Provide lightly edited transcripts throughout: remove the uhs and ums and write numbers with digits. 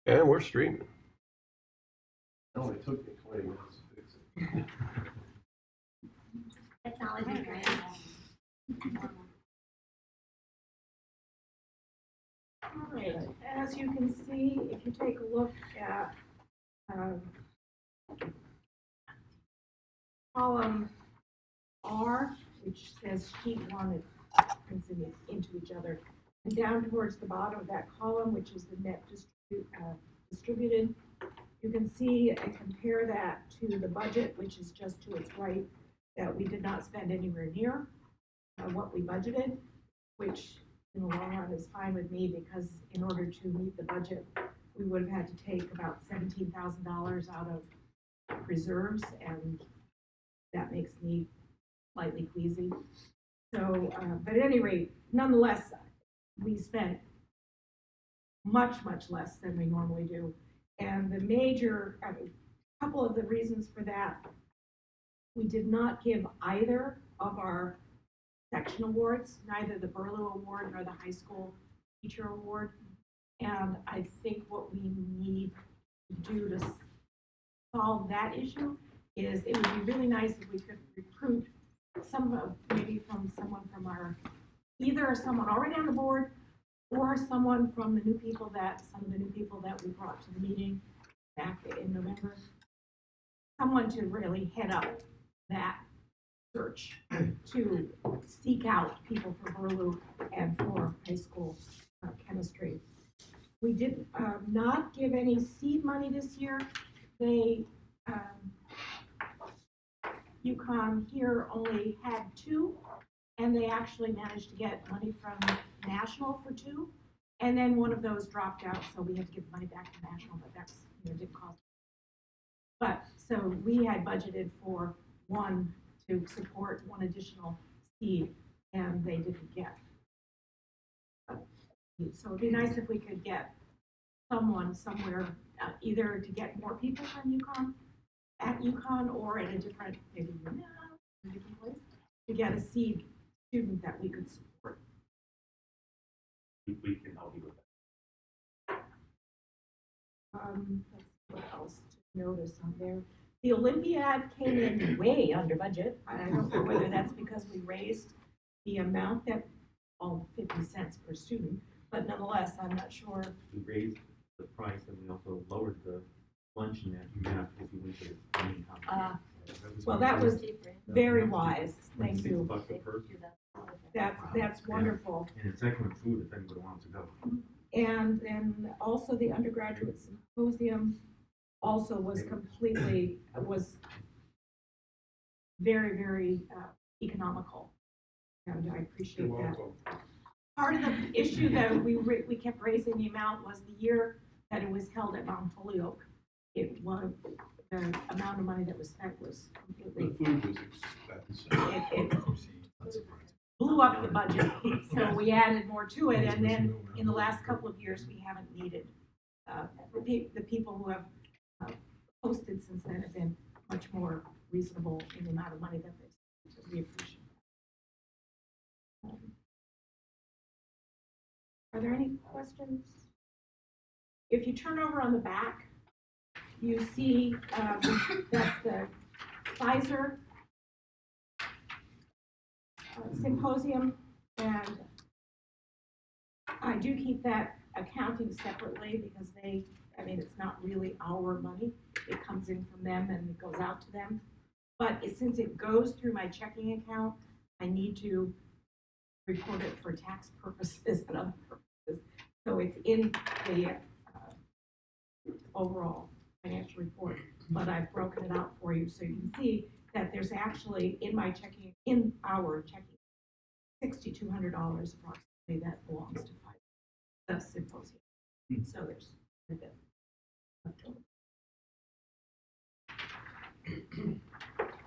And we're streaming. It only took me 20 minutes to fix it. Technology, right? All right, as you can see, if you take a look at column R, which says sheet 1, it prints into each other, and down towards the bottom of that column, which is the net distributed, you can see and compare that to the budget, which is just to its right, that we did not spend anywhere near what we budgeted, which in the long run is fine with me, because in order to meet the budget, we would have had to take about $17,000 out of reserves, and that makes me slightly queasy. So, but at any rate, nonetheless, we spent much less than we normally do. And the major, couple of the reasons for that, we did not give either of our section awards, neither the Burlew Award nor the high school teacher award. And I think what we need to do to solve that issue is it would be really nice if we could recruit maybe from someone from our, either someone already on the board or someone from the new people some of the new people that we brought to the meeting back in November, someone to really head up that search to seek out people for Burlew and for high school chemistry. We did not give any seed money this year. They, UConn here only had 2, and they actually managed to get money from National for 2, and then one of those dropped out, so we had to give money back to National, but that's, didn't cost. But so we had budgeted for 1 to support 1 additional seed, and they didn't get. So it'd be nice if we could get someone somewhere, either to get more people from UConn, at UConn, or at a different, maybe a different place, to get a seed student that we could support. We can help you with that. Let's see what else to notice on there. The Olympiad came in way under budget. I don't know whether that's because we raised the amount that, 50 cents per student, but nonetheless, I'm not sure. We raised the price, and we also lowered the luncheon that you have if you went to the main conference. Well, that was very wise. Thank you. $6 a person. That's wonderful. And it's excellent food if anybody wants to go. And then also the undergraduate symposium also was very economical, and I appreciate that. Part of the issue that we kept raising the amount was the year that it was held at Mount Holyoke. It was the amount of money that was spent was completely. The food was expensive. It blew up the budget, so we added more to it, and then in the last couple of years we haven't needed. The people who have hosted since then have been much more reasonable in the amount of money that they spend, so we appreciate that. Are there any questions? If you turn over on the back, you see that's the Pfizer symposium, and I do keep that accounting separately because it's not really our money. It comes in from them and it goes out to them. But since it goes through my checking account, I need to report it for tax purposes and other purposes. So it's in the overall financial report, but I've broken it out for you so you can see that there's actually in our checking, $6,200 approximately that belongs to the symposium. So there's a bit left over.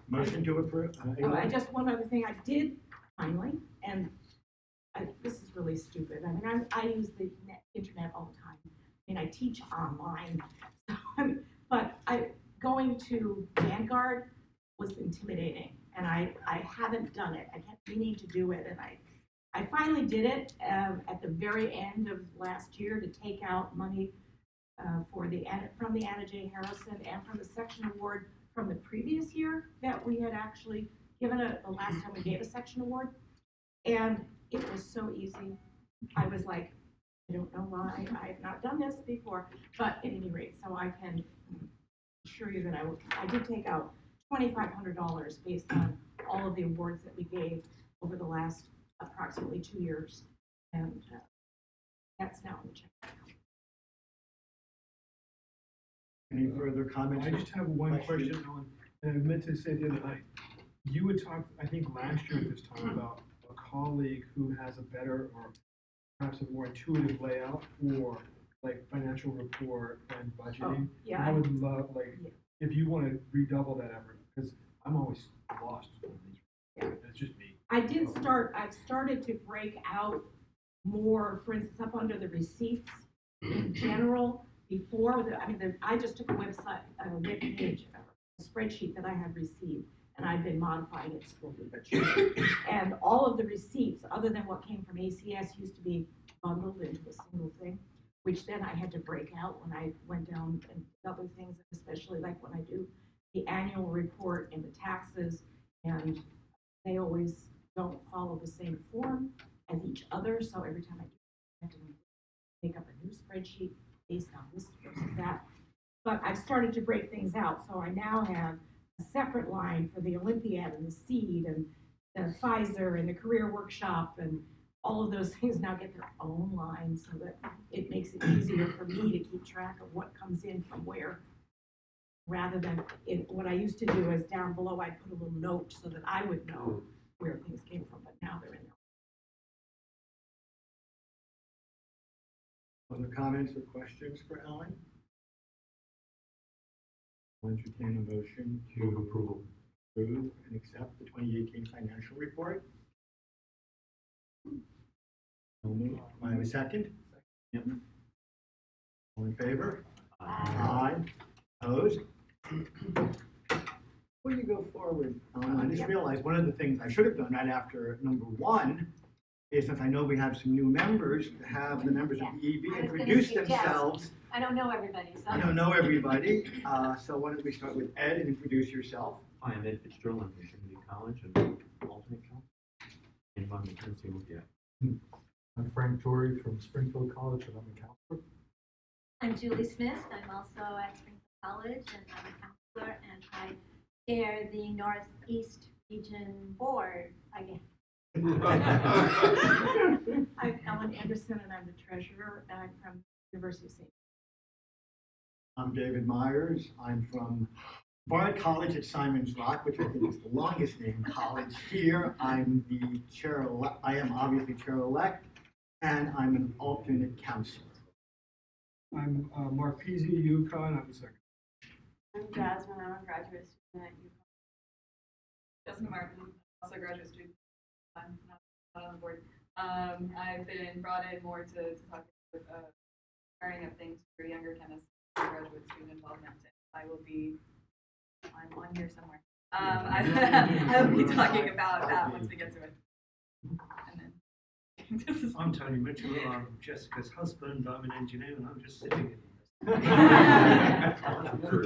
Motion to approve. One other thing I did finally, and this is really stupid. I use the internet all the time. I teach online, but going to Vanguard was intimidating, and I haven't done it. I kept meaning to do it, and I finally did it at the very end of last year to take out money from the Anna J. Harrison and from the section award from the previous year that we had actually given the last time we gave a section award. And it was so easy. I was like, I don't know why I have not done this before, but at any rate, so I can assure you that I did take out $2,500 based on all of the awards that we gave over the last approximately 2 years, and that's now in the check. Any further comments? I just have one question, Ellen, and I meant to say the other night. You had talked, I think last year at this time, about a colleague who has a better or perhaps a more intuitive layout for like financial report and budgeting. Yeah, I would love, like, if you want to redouble that effort, because I'm always lost on these. Yeah. It's just me. I've started to break out more, for instance, up under the receipts in general. Before, I just took a web page, a spreadsheet that I had received, and I've been modifying it slowly but surely. And all of the receipts, other than what came from ACS, used to be bundled into a single thing, which then I had to break out when I went down and did other things, especially like when I do the annual report and the taxes, and they always don't follow the same form as each other, so every time I do, I have to make up a new spreadsheet based on this versus that. But I've started to break things out, so I now have a separate line for the Olympiad and the Seed and the Pfizer and the Career Workshop, and all of those things now get their own line so that it makes it easier for me to keep track of what comes in from where, rather than what I used to do is down below I'd put a little note so that I would know where things came from, but now they're in there. Other comments or questions for Ellen? I'll entertain a motion to approve and accept the 2018 financial report. Do I have a second? Yep. All in favor? Aye. Opposed? Before you go forward, I just realized one of the things I should have done right after number 1 is, since I know we have some new members, to have the members of the EB introduce themselves. I don't know everybody, so. I don't know everybody, so why don't we start with Ed and introduce yourself? Hi, I'm Ed Peczuh. I'm from Trinity College and alternate council. And I'm the principal here. I'm Frank Torre from Springfield College, and I'm a counselor. I'm Julie Smith. I'm also at Springfield College, and I'm a counselor, and I chair the Northeast Region Board again. I'm Ellen Anderson, and I'm the treasurer, and I'm from University of St. I'm David Myers. I'm from Barnett College at Simon's Rock, which I think is the longest named college here. I'm the chair. I am obviously chair-elect, and I'm an alternate counselor. I'm Mark Peasy, UConn. I'm the second. I'm Jasmine. I'm a graduate student at UConn. Jessica Martin, also a graduate student. I'm not on the board. I've been brought in more to talk with starting up things for younger chemists, graduate student involvement. I will be, I'm on here somewhere. I will be talking about that once we get to it. And then I'm Tony Mitchell. I'm Jessica's husband. I'm an engineer, and I'm just sitting in this.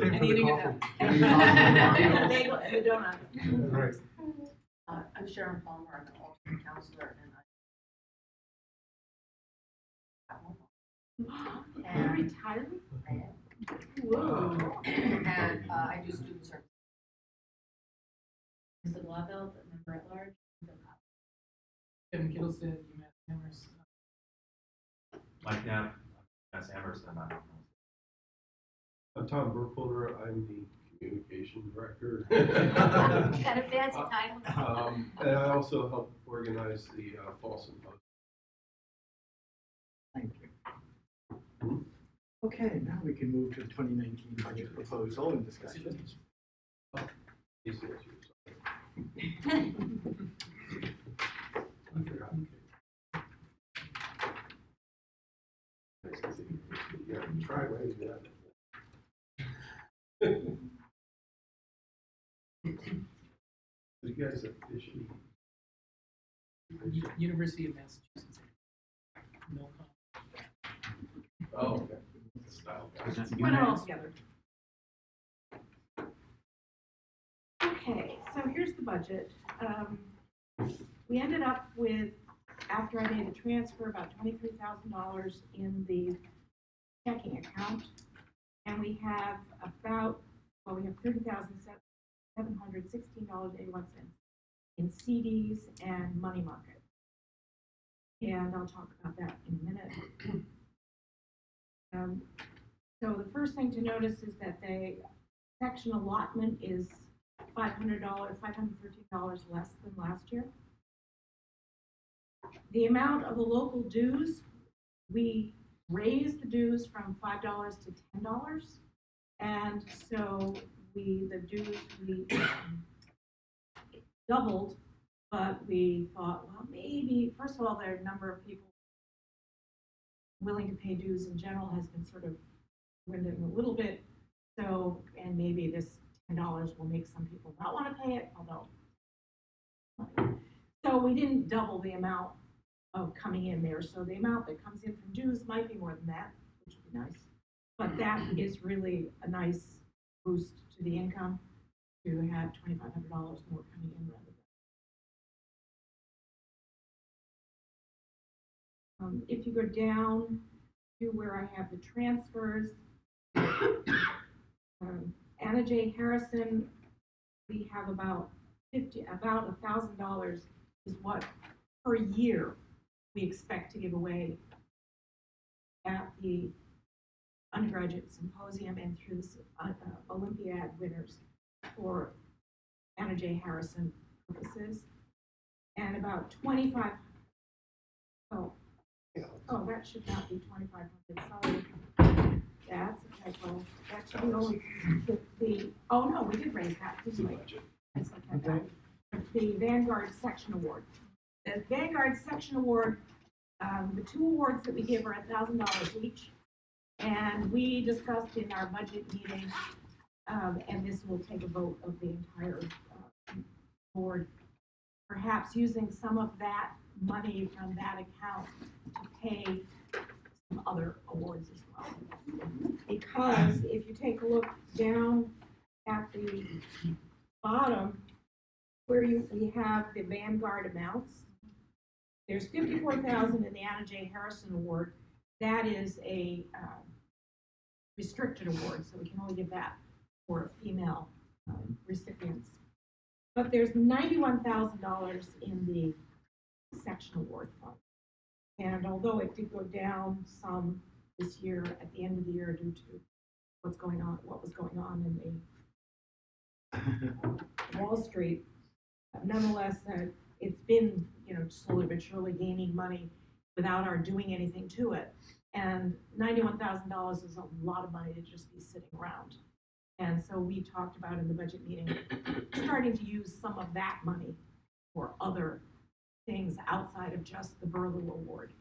and eating a donut. Bagel and a donut. Right. I'm Sharon Palmer. I'm an alternate counselor, and You're retired? I am. Whoa. And I do student service. Mr. Glagovich, member at large. Kevin Kittleson, UMass Amherst. Mike Knapp, UMass Amherst, and I'm Tom Burkholder. I'm the communication director. Got a fancy title. And I also help organize the fall symposium. Thank you. Okay, now we can move to the 2019 budget proposal and discussion. Try writing that. You guys officially. University of Massachusetts. No comment. Oh, okay. style. Present Put it all units. together. Okay, so here's the budget. We ended up with, after I made the transfer, about $23,000 in the checking account. And we have about, well, we have $30,716.81 in CDs and money market. And I'll talk about that in a minute. So the first thing to notice is that the section allotment is $513 less than last year. The amount of the local dues, we raised the dues from $5 to $10. And so the dues, we doubled, but we thought, well, maybe, first of all, there are a number of people willing to pay dues in general has been sort of dwindling a little bit. So, and maybe this $10 will make some people not want to pay it, although. So we didn't double the amount of coming in there. So the amount that comes in from dues might be more than that, which would be nice. But that is really a nice boost to the income to have $2,500 more coming in rather than. If you go down to where I have the transfers, Anna J. Harrison, we have about $1,000 is what per year we expect to give away at the undergraduate symposium and through the Olympiad winners for Anna J. Harrison purposes. And about 25, oh, that should not be 2,500, sorry. That's a typo. That should be only oh no, we did raise that, didn't we? Yes, okay. The Vanguard Section Award. The Vanguard Section Award, the two awards that we give are $1,000 each. And we discussed in our budget meeting, and this will take a vote of the entire board, perhaps using some of that money from that account to pay some other awards as well. Because if you take a look down at the bottom, where we have the Vanguard amounts, there's $54,000 in the Anna J. Harrison Award. That is a restricted award, so we can only give that for female recipients. But there's $91,000 in the section award fund. And although it did go down some this year at the end of the year due to what was going on in the Wall Street, nonetheless, it's been, slowly but surely gaining money without our doing anything to it. And $91,000 is a lot of money to just be sitting around. And so we talked about in the budget meeting, starting to use some of that money for other things outside of just the Burlew Award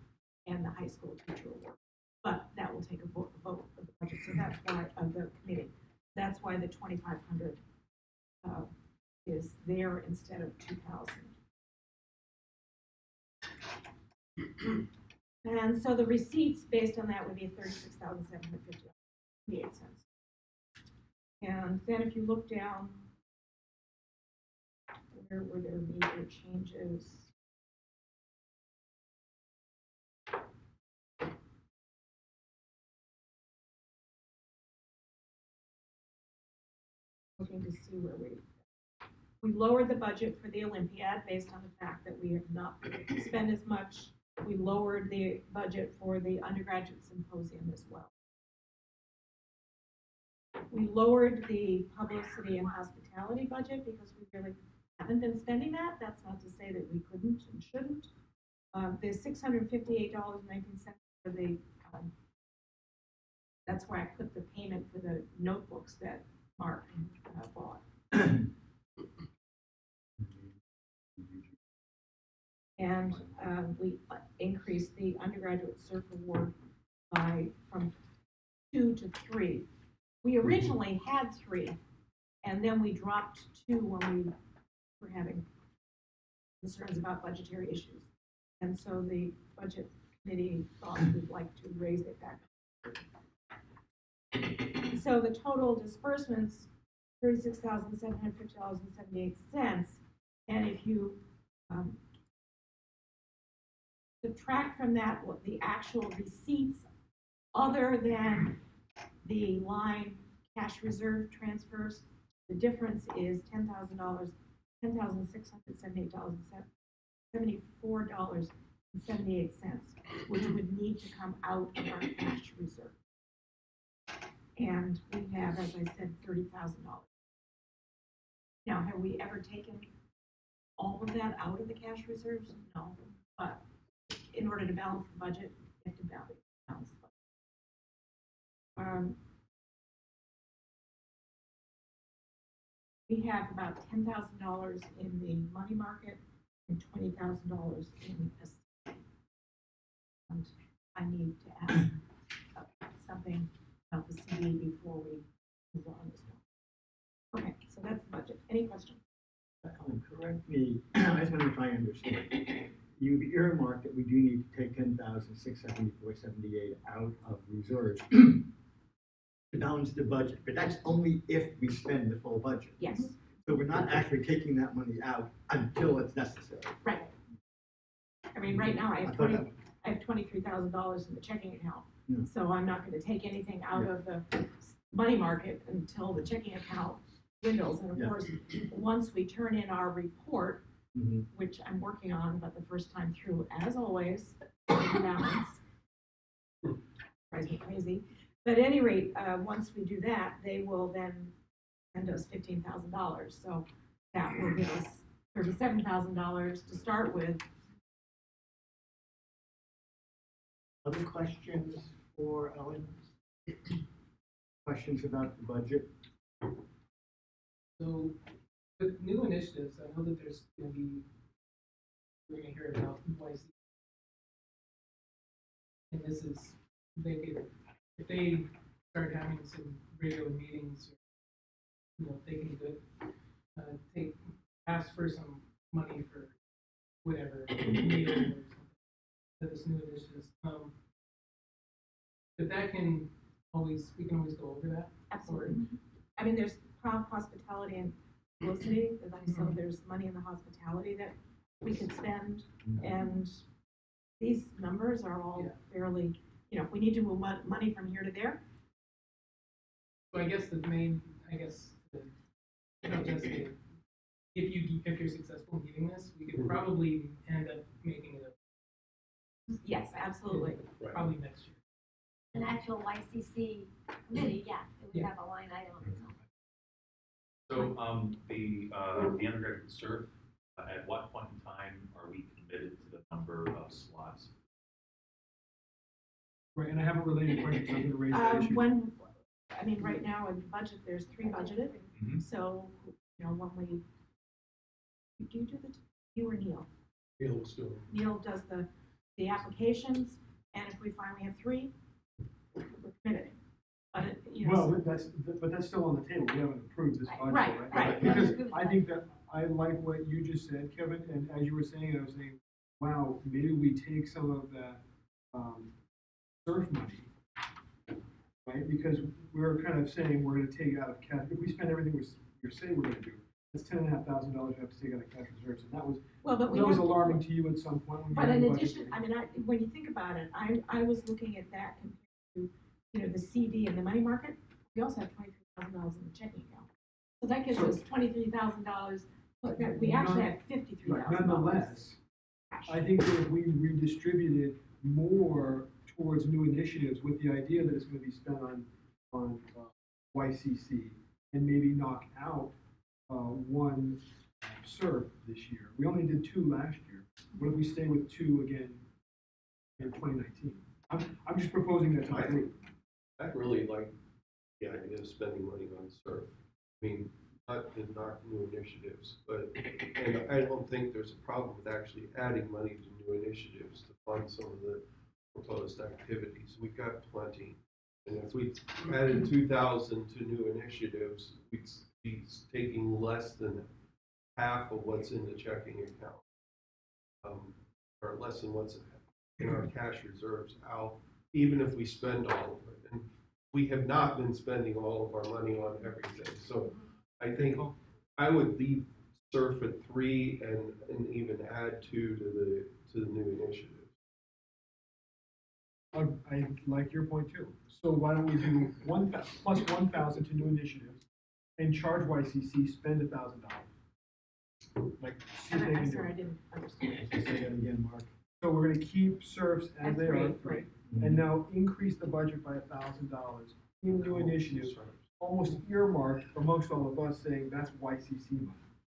and the high school teacher award. But that will take a vote of the budget. So that's why, of the committee, that's why the 2,500 is there instead of 2,000. And so the receipts based on that would be $36,758. And then if you look down, where were there major changes? Looking to see where we lowered the budget for the Olympiad based on the fact that we have not spent as much. We lowered the budget for the undergraduate symposium as well. We lowered the publicity and hospitality budget because we really haven't been spending that. That's not to say that we couldn't and shouldn't. The $658.19 for the, that's where I put the payment for the notebooks that Mark bought. And we increased the undergraduate cert award from 2 to 3. We originally had 3, and then we dropped 2 when we were having concerns about budgetary issues. And so the budget committee thought we'd like to raise it back. So the total disbursements, $36,750.78. And if you subtract from that what the actual receipts other than the line cash reserve transfers, the difference is $10,000, $10,674.78, which would need to come out of our cash reserve. And we have, as I said, $30,000. Now, have we ever taken all of that out of the cash reserves? No, but in order to balance the budget, we have to balance the budget. We have about $10,000 in the money market and $20,000 in a. And I need to ask something about the CD before we move on this one. Okay, so that's the budget. Any questions? Correct me, I just want to try and understand. You've earmarked that we do need to take $10,674.78 out of reserves to balance the budget, but that's only if we spend the full budget. Yes. So we're not actually taking that money out until it's necessary. Right. I mean, right now I have I thought $23,000 in the checking account. Yeah. So I'm not going to take anything out of the money market until the checking account dwindles. And of Yeah. course, once we turn in our report, which I'm working on, but the first time through, as always, balance. Drives me crazy. But at any rate, once we do that, they will then send us $15,000. So that will give us $37,000 to start with. Other questions for Ellen? Questions about the budget? So with new initiatives, I know that there's going to be, we're going to hear about YC. And this is, if they start having some regular meetings, they can ask for some money for whatever, meal or something, for this new initiatives. But we can always go over that. Absolutely. I mean, there's hospitality and publicity, so there's money in the hospitality that we could spend, and these numbers are all fairly, if we need to move money from here to there. So I guess Jessica, if you're successful in getting this, we could probably end up making it Yes, absolutely. probably next year. An actual YCC committee, it would have a line item on its own. So, the undergrad serve, at what point in time are we committed to the number of slots? Right, and I have a related question, so I'm gonna raise that issue. Right now in the budget, there's 3 budgeted. So, when do you do you or Neil? Neil's doing it. Neil does the applications, and if we finally have 3, we're committed. But but that's still on the table. We haven't approved this budget, Right. Because I think that I like what you just said, Kevin, and as you were saying, I was saying, wow, maybe we take some of that surf money, right? Because we're kind of saying we're going to take out of cash. If we spend everything we're saying we're going to do, that's $10,500 we have to take out of cash reserves, and that was alarming to you at some point. But in addition, when you think about it, I was looking at that compared to the CD and the money market. We also have $23,000 in the checking account, so that gives us $23,000. But we actually have $53,000. Nonetheless, I think that if we redistributed more towards new initiatives with the idea that it's going to be spent on YCC and maybe knock out one SURF this year. We only did 2 last year. What if we stay with 2 again in 2019? I'm just proposing that to the group. I really like the idea of spending money on SURF. I mean, not new initiatives, and I don't think there's a problem with actually adding money to new initiatives to fund some of the proposed activities. We've got plenty. And if we added 2,000 to new initiatives, we'd be taking less than half of what's in the checking account, or less than what's in our cash reserves out, even if we spend all of it. And we have not been spending all of our money on everything. So I think I would leave SURF at 3 and even add 2 to the new initiative. I like your point too. So why don't we do plus 1,000 to new initiatives and charge YCC, spend $1,000. Like, see if they I'm can do sorry, I it. didn't understand. Say that again, Mark. So we're gonna keep SURFs as At they are, three, right. and now increase the budget by $1,000 in new initiatives, almost earmarked for most all of us saying that's YCC money.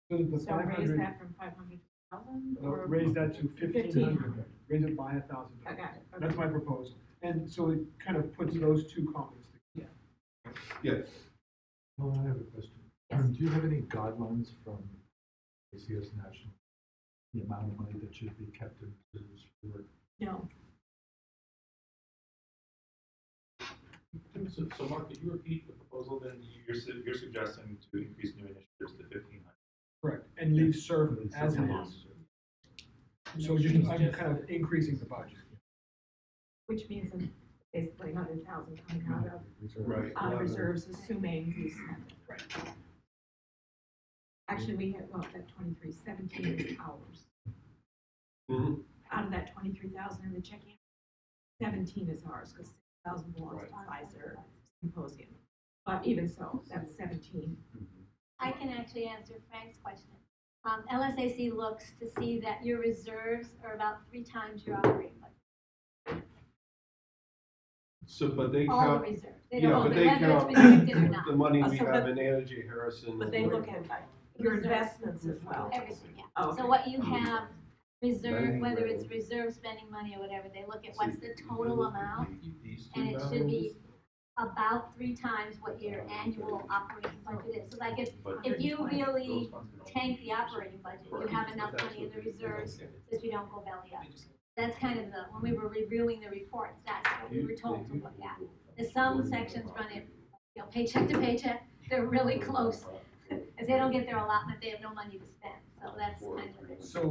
So that the So 500. raise that from 500 to 1,000 No, or? raise that to 1,500, raise it by $1,000. I got it. Okay. That's my proposal. And so it kind of puts those two comments together. Yes. Well, I have a question. Yes. Do you have any guidelines from ACS National, the amount of money that should be kept in reserves for? No. So Mark, could you repeat the proposal then? You're suggesting to increase new initiatives to 1,500. Correct, and leave SURF as it is. So just, I'm kind of increasing the budget. Which means basically 100,000 coming out of Right. reserves, assuming we spend it. Right. Actually, we have, well, that 17 is ours. Mhm. Out of that 23,000 in the checking, 17 is ours, because 6,000 belongs to Pfizer Symposium. But even so, that's 17. I can actually answer Frank's question. LSAC looks to see that your reserves are about 3 times your operating budget. So, but they All the count, reserves. They yeah, don't but look they at whether count it's restricted or not. the money we So, have but- in Energy Harrison. But and they like- look at your investments as well. Everything, yeah. Oh, okay. So what you have reserve, whether it's reserve spending money or whatever, they look at what's the total amount, and it should be about 3 times what your annual operating budget is. So like if you really tank the operating budget, you have enough money in the reserves that you don't go belly up. That's kind of when we were reviewing the reports, that's what we were told to look at. There's some sections run it, paycheck to paycheck, they're really close. If they don't get their allotment, they have no money to spend, so that's kind of it. So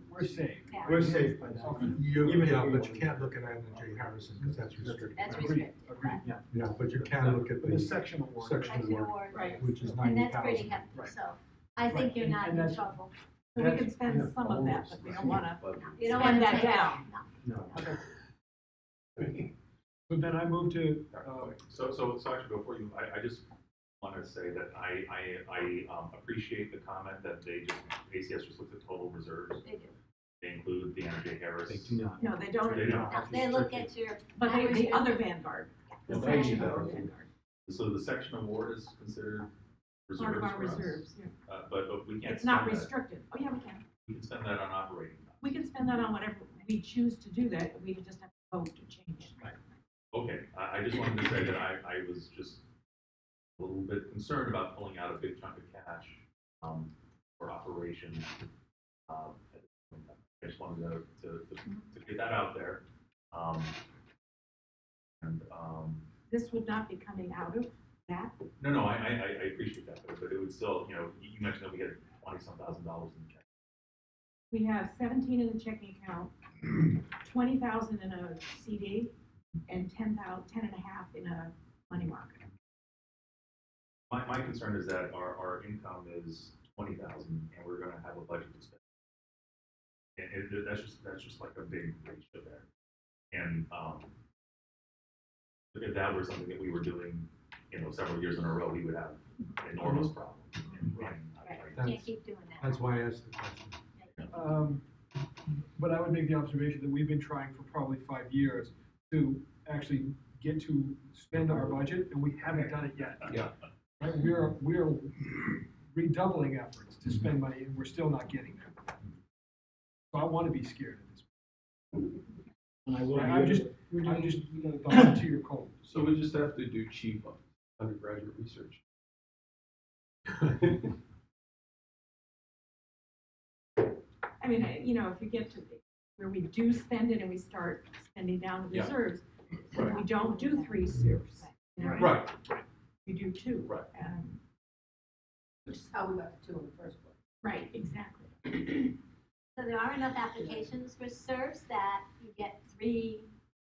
we're safe. Yeah. We're safe by that. But you can't look at Energy Harrison because that's restricted. That's Agreed, restricted. agreed, yeah. Yeah, but you can look at But the the section award. section Section award, award. Right. which is And that's pretty 90,000. hefty, Right. so I think Right, you're not and in that's- trouble. So we can spend some of that, but we don't want to You don't spend want to that take down. No. So then I move to, So actually, before you, I just want to say that I appreciate the comment that ACS just looked at total reserves. They do. They include the Energy Harris. They do not. No, they don't. They don't. No, they look at your. But the average other reserve. Vanguard, the Well, section maybe over that. Vanguard, So the section award is considered reserves part of our for us. reserves, yeah. But we can't It's not spend that. restricted. Oh, yeah, we can. We can spend that on operating costs. We can spend that on whatever we choose to do that, we just have to vote to change it. Okay, I just wanted to say that I was just a little bit concerned about pulling out a big chunk of cash for operations. I just wanted to get that out there. This would not be coming out of that. No, I appreciate that, but it would still, you mentioned that we had $20-some thousand in the check. We have 17 in the checking account, 20,000 in a CD, and 10 and a half in a money market. My concern is that our income is 20,000 and we're gonna have a budget to spend. And that's just like a big ratio there. And if that were something that we were doing, several years in a row, we would have enormous problems. Can't keep doing that. That's why I asked the question. but I would make the observation that we've been trying for probably 5 years to actually get to spend our budget, and we haven't done it yet. Yeah. Right, we're redoubling efforts to spend money, and we're still not getting there. So I want to be scared of this. And I will. I'm just the hot to your cold. So we just have to do cheap undergraduate research. I mean, if you get to where we do spend it and we start spending down the Yeah. reserves, then we don't do 3 SERPs. Right. We do 2. Right. Which is how we got to 2 in the first place. Right, exactly. So there are enough applications for SERVs that you get 3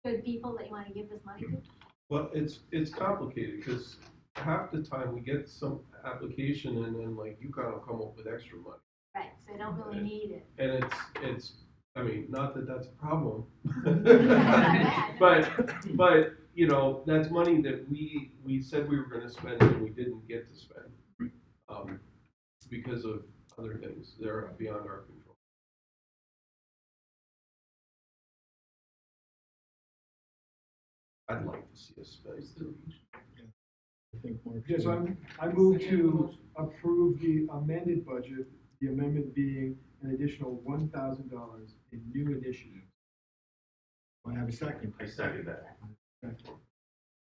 good people that you want to give this money to? Well, it's complicated, because half the time we get some application and then like UConn will come up with extra money. Right, so they don't really need it. And it's, I mean, not that that's a problem. bad. But, you know, that's money that we said we were gonna spend and we didn't get to spend. Because of other things that are beyond our control. I'd like to see us spend too. I think Mark. Yes, I move to approve the amended budget, the amendment being an additional $1,000 in new initiatives. Do I have a second? I second that.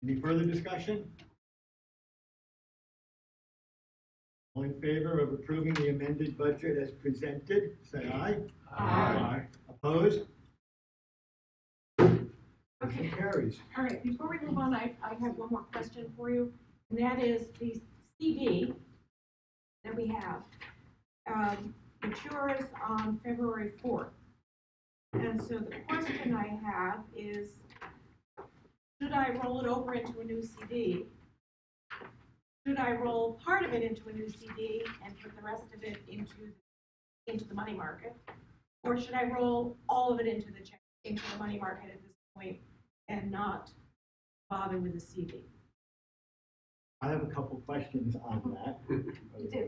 Any further discussion? All in favor of approving the amended budget as presented, say aye. Aye. Opposed? Okay. Motion carries. All right, before we move on, I have one more question for you, and that is the CD that we have matures on February 4th. And so the question I have is, should I roll it over into a new CD? Should I roll part of it into a new CD and put the rest of it into the money market? Or should I roll all of it into the money market at this point and not bother with the CD? I have a couple questions on that. You do.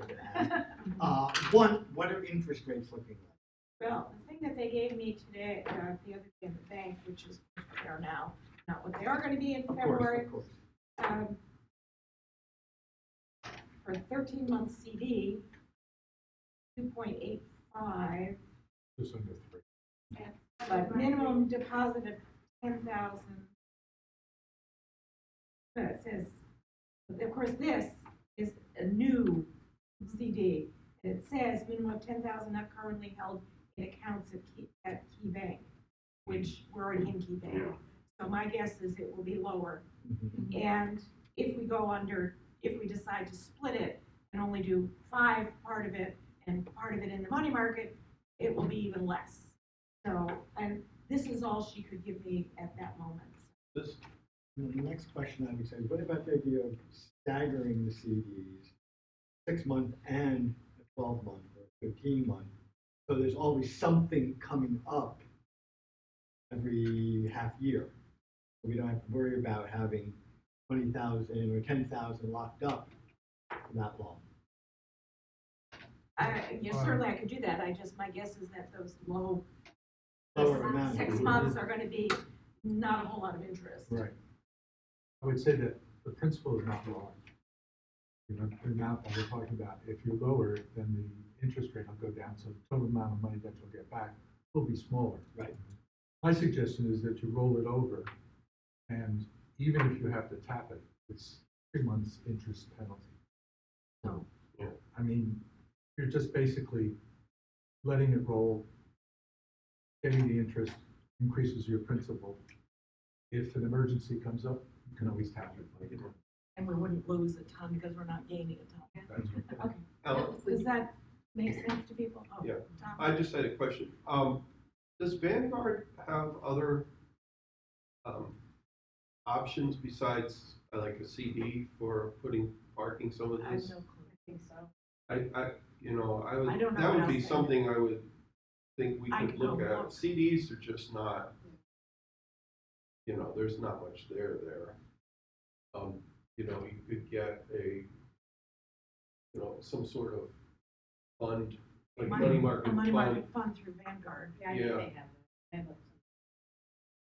One, what are interest rates looking like? Well, the thing that they gave me today, the other day in the bank, which is what they are now, not what they are going to be in February. Of course. For a 13-month CD, 2.85, Just under 3. but minimum deposit of 10,000. So it says, of course, this is a new CD. And it says minimum of 10,000 not currently held in accounts at Key Bank, which we're already in Key Bank. So my guess is it will be lower. And if we decide to split it and only do part of it and part of it in the money market, it will be even less. So, and this is all she could give me at that moment. The next question I would say, what about the idea of staggering the CDs, 6-month and a 12-month or 13-month? So there's always something coming up every half year. We don't have to worry about having 20,000 or 10,000 locked up for that long. Yes, certainly I could do that. My guess is that those Lower amount. 6 months are going to be not a whole lot of interest. Right. I would say that the principal is not lower. You know, the amount that we're talking about, if you lower it, then the interest rate will go down, so the total amount of money that you'll get back will be smaller. Right. My suggestion is that you roll it over, and even if you have to tap it, it's 3 months interest penalty. So, yeah. I mean, you're just basically letting it roll, getting the interest, increases your principal. If an emergency comes up, you can always tap it like you did. And we wouldn't lose a ton because we're not gaining a ton. That's right. Okay. Does that make sense to people? Oh, Yeah. Tom? I just had a question. Does Vanguard have other options besides like a CD for parking some of I have this? no clue. I think so. I don't know that what would be else they something I would think we I could could look go at. look. CDs are just not, there's not much there. You could get some sort of fund, like money market A money fund. market fund through Vanguard. Yeah, I think they have that.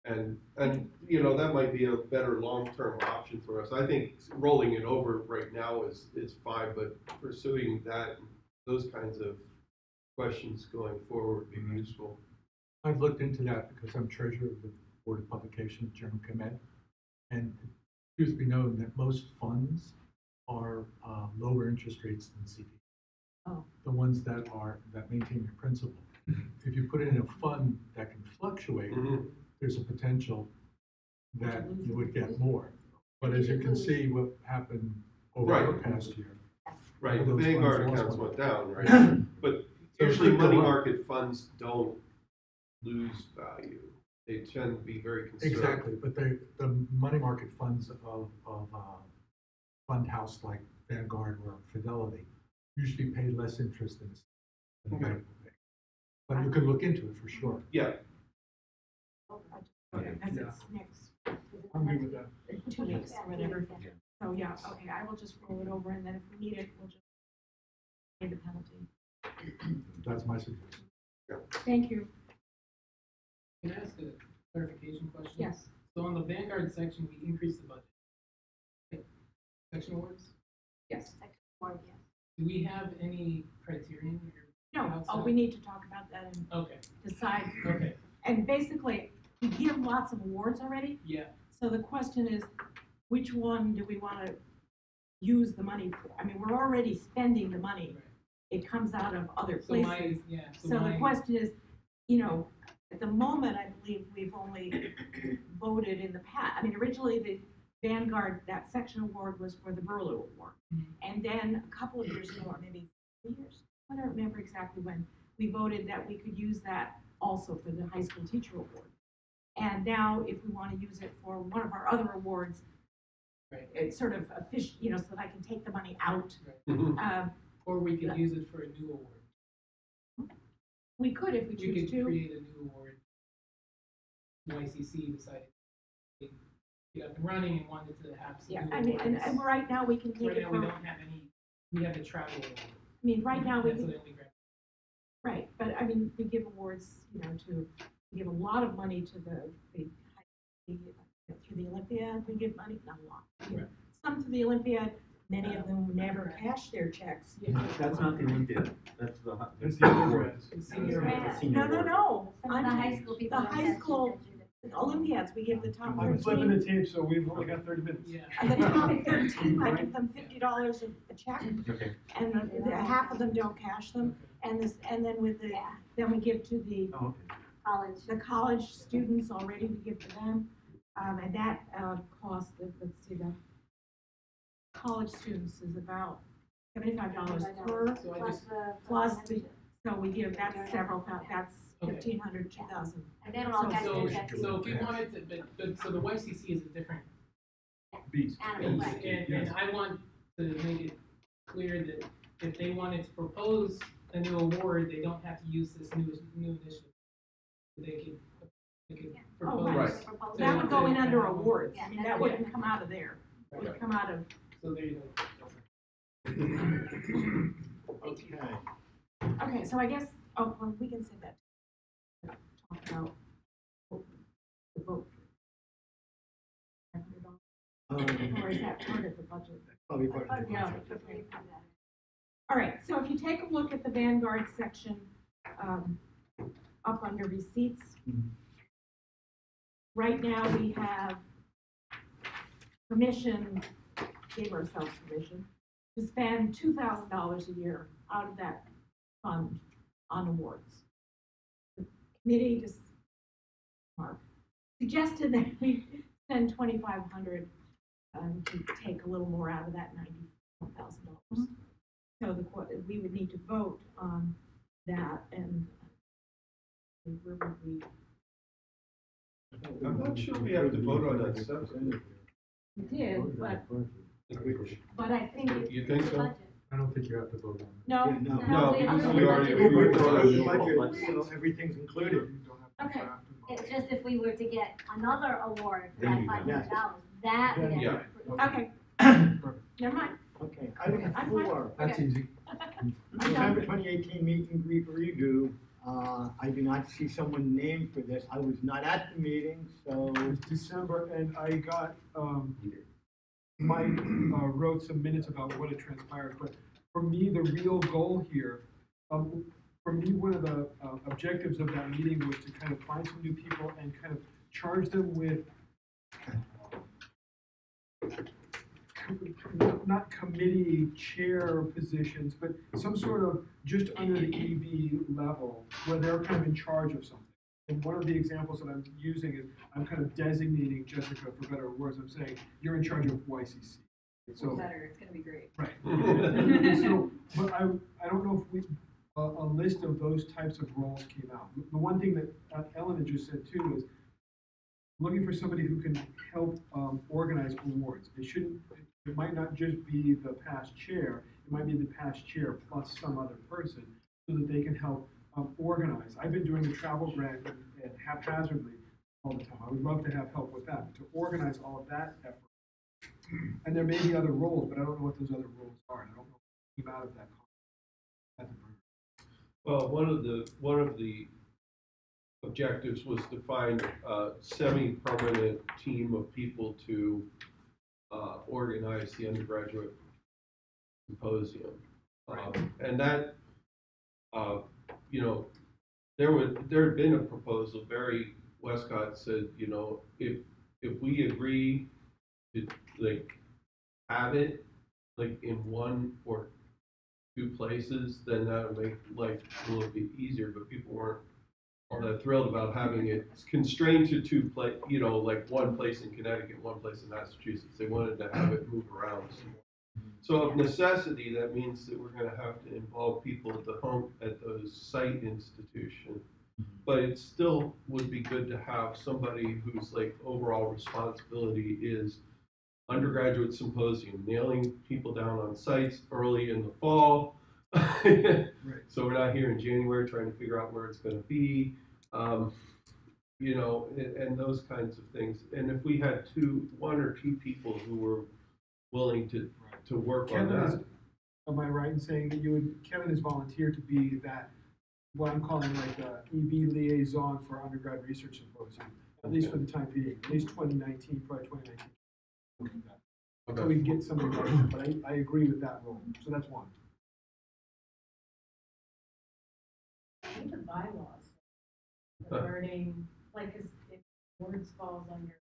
And that might be a better long-term option for us. I think rolling it over right now is fine, but pursuing those kinds of questions going forward would be useful. I've looked into that because I'm treasurer of the Board of Publication of Journal Command, and it should be known that most funds are lower interest rates than CD. Oh. The ones that maintain your principal. If you put it in a fund that can fluctuate, there's a potential that you would get more. But as you can see, what happened over the past year. Right, the those Vanguard funds accounts lost went down, right? But So it usually could go money up. market funds don't lose value. they tend to be very conservative. Exactly, but the money market funds of fund house like Vanguard or Fidelity usually pay less interest than the bank will pay. But you can look into it for sure. Yeah, Because it's next I'm good with that. 2 weeks or whatever. Yeah. So, yeah, okay, I will just roll it over, and then if we need it, we'll just pay the penalty. That's my suggestion. Thank you. Can I ask a clarification question? Yes. So on the Vanguard section, we increased the budget. Okay. Section awards, Yes. do we have any criterion or? No, outside? we need to talk about that and Okay, decide. okay, And basically, we give lots of awards already, yeah, so the question is, which one do we want to use the money for? I mean, we're already spending the money. right. It comes out of other So places. mine, yeah, So the mine- question is, you know, at the moment, I believe we've only voted in the past. I mean, originally the Vanguard, that section award was for the Burlew Award. Mhm. And then a couple of years ago, or maybe 3 years, I don't remember exactly when, we voted that we could use that also for the high school teacher award. And now if we want to use it for one of our other awards, Right. it's sort of official, you know, so that I can take the money out. Mhm. Or we could Yeah. use it for a new award. We could if we We choose could to. create a new award. YCC decided to get up and running and wanted to have some Yeah, new I mean, awards. and right now we can take Right it now, we for, don't have any, we have the travel award. I mean, right now we That's can, the only grant. right, but I mean, we give awards, you know, we give a lot of money to through the Olympiad, we give money, not a lot. We give Right. some to the Olympiad, many of them never cash their checks. That's not the Olympiad, that's the. That's the undergrads. The senior Yeah. award. Senior No, award. Some of the high school people. The don't high have school to- Olympiads, we give the top I'm flipping 13, the tape, so we've only got 30 minutes. Yeah. and the top 13, I give them $50 a check, Okay. and half of them don't cash them, and then we give to Oh, okay. the college students already, we give to them, and that, cost, let's see, the college students is about $75 per, So I Plus just, plus the- membership. so we give, that's that's Okay. 1,500, 2,000. And they don't all cash so, their checks. so if you wanted to, but, so the YCC is a different Beast. Animal piece, right. and I want to make it clear that if they wanted to propose a new award, they don't have to use this new initiative. They could Yeah. Oh, propose. right. Proposal. That would go in under awards, Yeah, I mean, that's that it. wouldn't come out of there, it would come out of, So there you go. Okay. okay, so I guess, oh, well, we can say that. Talk about the vote. Or is that part of the budget? Probably part of the Yeah. budget. All right, so if you take a look at the Vanguard section, up under receipts. Mhm. Right now, we have permission, gave ourselves permission, to spend $2,000 a year out of that fund on awards. The committee just, Mark, suggested that we spend $2,500 to take a little more out of that $91,000. So we would need to vote on that, and where would we? I'm not sure we have to vote on that separately. We did, but I think, You think so? Budget. I don't think you have to vote on it. no, Yeah, no. No, we because don't we have already budget. approved We're on on the the budget, so everything's included. You don't have to Okay. draft and It's just if we were to get another award for Then that you $500, go. that would Yeah. have to approve. okay, Perfect. never mind. Okay, item I'm fine. 4. That's easy. September 2018 meet and greet redo. I do not see someone named for this. I was not at the meeting, so It's December, and I got, Mike wrote some minutes about what had transpired, but for me, the real goal here, for me, one of the objectives of that meeting was to kind of find some new people and kind of charge them with not committee chair positions, but some sort of just under the EB level where they're kind of in charge of something. And one of the examples that I'm using is I'm kind of designating Jessica, for better or worse, I'm saying, you're in charge of YCC. So, Better, it's gonna be great. right. So, but I don't know if a list of those types of roles came out. The one thing that Ellen had just said too is looking for somebody who can help organize awards. It might not just be the past chair, it might be the past chair plus some other person, so that they can help organize. I've been doing the travel grant and haphazardly all the time. I would love to have help with that, to organize all of that effort. And there may be other roles, but I don't know what those other roles are, and I don't know what came out of that. Well, one of the objectives was to find a semi-permanent team of people to organize the undergraduate symposium. And that, you know, there had been a proposal. Barry Westcott said, you know, if we agree to like have it like in one or two places, then that would make life a little bit easier. But people weren't all that thrilled about having it constrained to two places, you know, like one place in Connecticut, one place in Massachusetts. They wanted to have it move around some more. So of necessity, that means that we're going to have to involve people at those site institutions. But it still would be good to have somebody whose like overall responsibility is undergraduate symposium, nailing people down on sites early in the fall. Right. So we're not here in January trying to figure out where it's going to be, you know, and those kinds of things. And if we had one or two people who were willing to work on that. Am I right in saying that Kevin has volunteered to be that, what I'm calling like the EB liaison for undergrad research symposium, at least for the time being, at least 2019, probably 2019. Okay. So we can get somebody like that, but I agree with that role. So that's one. I think the bylaws regarding, like, if words falls under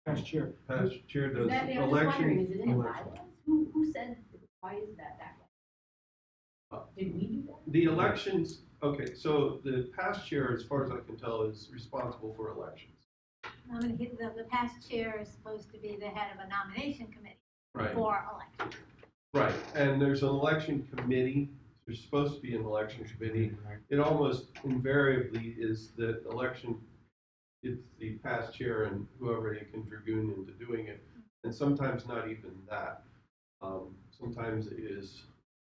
past chair. Past chair does I'm just wondering, is it in the bylaws? Who said, why is that way? Did we do that? The elections, okay, so the past chair, as far as I can tell, is responsible for elections. The past chair is supposed to be the head of a nomination committee Right. for election. Right, and there's an election committee. There's supposed to be an election committee. It almost invariably is that it's the past chair and whoever they can dragoon into doing it. And sometimes not even that. Sometimes it is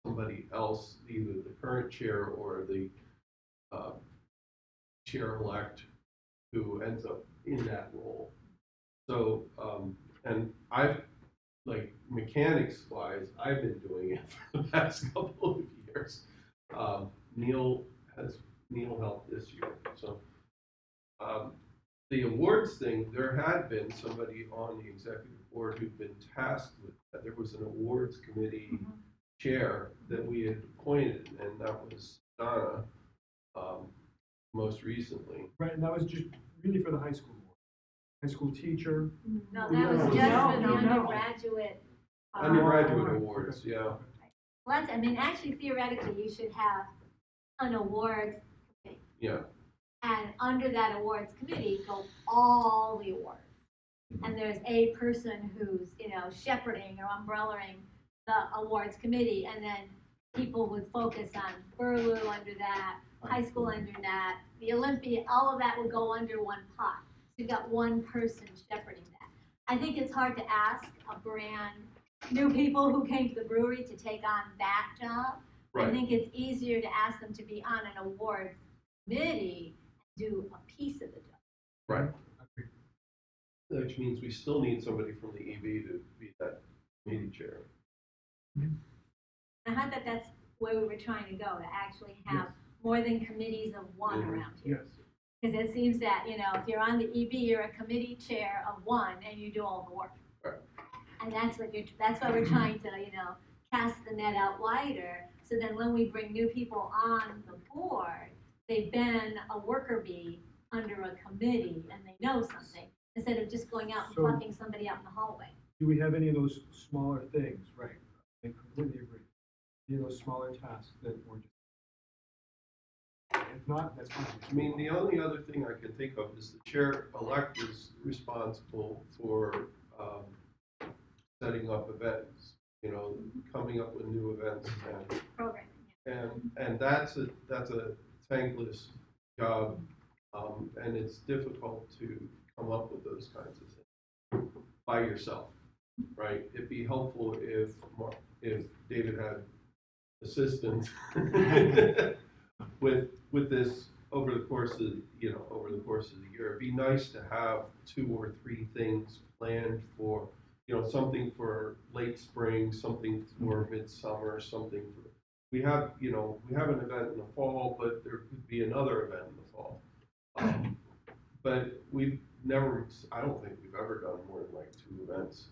somebody else, either the current chair or the chair-elect, who ends up in that role. So, and I've, like, mechanics-wise, I've been doing it for the past couple of years. Neil helped this year. So, the awards thing, there had been somebody on the executive board who'd been tasked with that. There was an awards committee chair that we had appointed, and that was Donna, most recently. Right, and that was just really for the high school board. High school teacher. No, that was just for the undergraduate. Undergraduate awards, yeah. Well, I mean, actually, theoretically, you should have an awards committee. Yeah. And under that awards committee go all the awards. And there's a person who's, you know, shepherding or umbrellaing the awards committee, and then people would focus on Burlew under that, high school under that, the Olympia, all of that would go under one pot. So you've got one person shepherding that. I think it's hard to ask a brand new people who came to the brewery to take on that job. Right. I think it's easier to ask them to be on an awards committee and do a piece of the job. Right. Which means we still need somebody from the EB to be that committee chair. I thought that that's where we were trying to go, to actually have more than committees of one around here. Yes. Because it seems that, you know, if you're on the EB, you're a committee chair of one and you do all the work. Right. And that's why we're trying to, you know, cast the net out wider. So then when we bring new people on the board, they've been a worker bee under a committee and they know something, instead of just going out and plucking somebody out in the hallway. Do we have any of those smaller things? Right. I completely agree. Any of those smaller tasks that we're just, if not, that's fine. I mean, the only other thing I can think of is the chair-elect is responsible for setting up events, you know, coming up with new events Programming. and that's a thankless job And it's difficult to come up with those kinds of things by yourself, right? It'd be helpful if David had assistance with this over the course of the year. It'd be nice to have 2 or 3 things planned for, something for late spring, something for midsummer, something for, we have an event in the fall, but there could be another event in the fall. But I don't think we've ever done more than like 2 events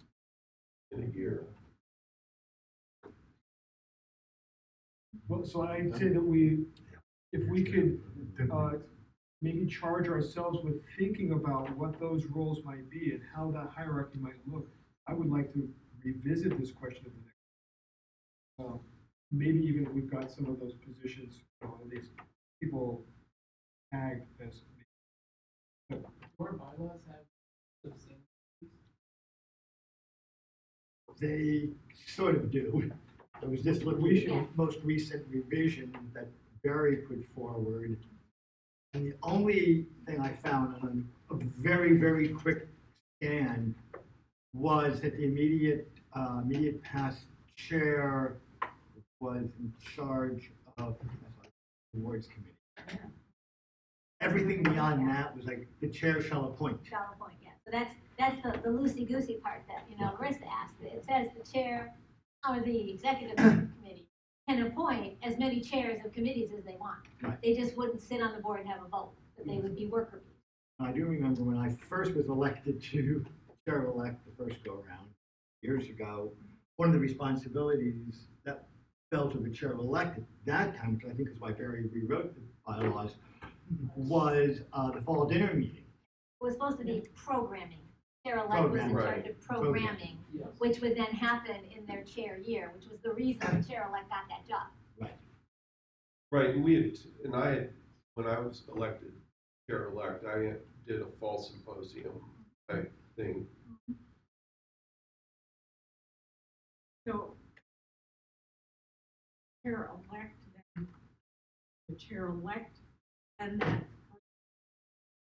in a year. Well, so I'd say that if we could maybe charge ourselves with thinking about what those roles might be and how that hierarchy might look, I would like to revisit this question of the next. Maybe even if we've got some of those positions, at least people tagged as. Do our bylaws have the same? They sort of do. I was just looking at the most recent revision that Barry put forward. And the only thing I found on a very, very quick scan was that the immediate past chair was in charge of the awards committee. Everything beyond that was like the chair shall appoint. Shall appoint, yeah. So that's the loosey-goosey part that, Chris asked. It says the chair or the executive committee can appoint as many chairs of committees as they want. Right. They just wouldn't sit on the board and have a vote, but they would be worker bees. I do remember when I first was elected to chair-elect the first go-around, years ago, one of the responsibilities that fell to the chair-elect at that time, which I think is why Barry rewrote the bylaws, was the fall dinner meeting. It was supposed to be programming. Chair-elect was in charge of programming, which would then happen in their chair year, which was the reason the chair-elect got that job. Right, and when I was elected chair-elect, I did a fall symposium type thing. So, chair-elect, then the chair-elect, and then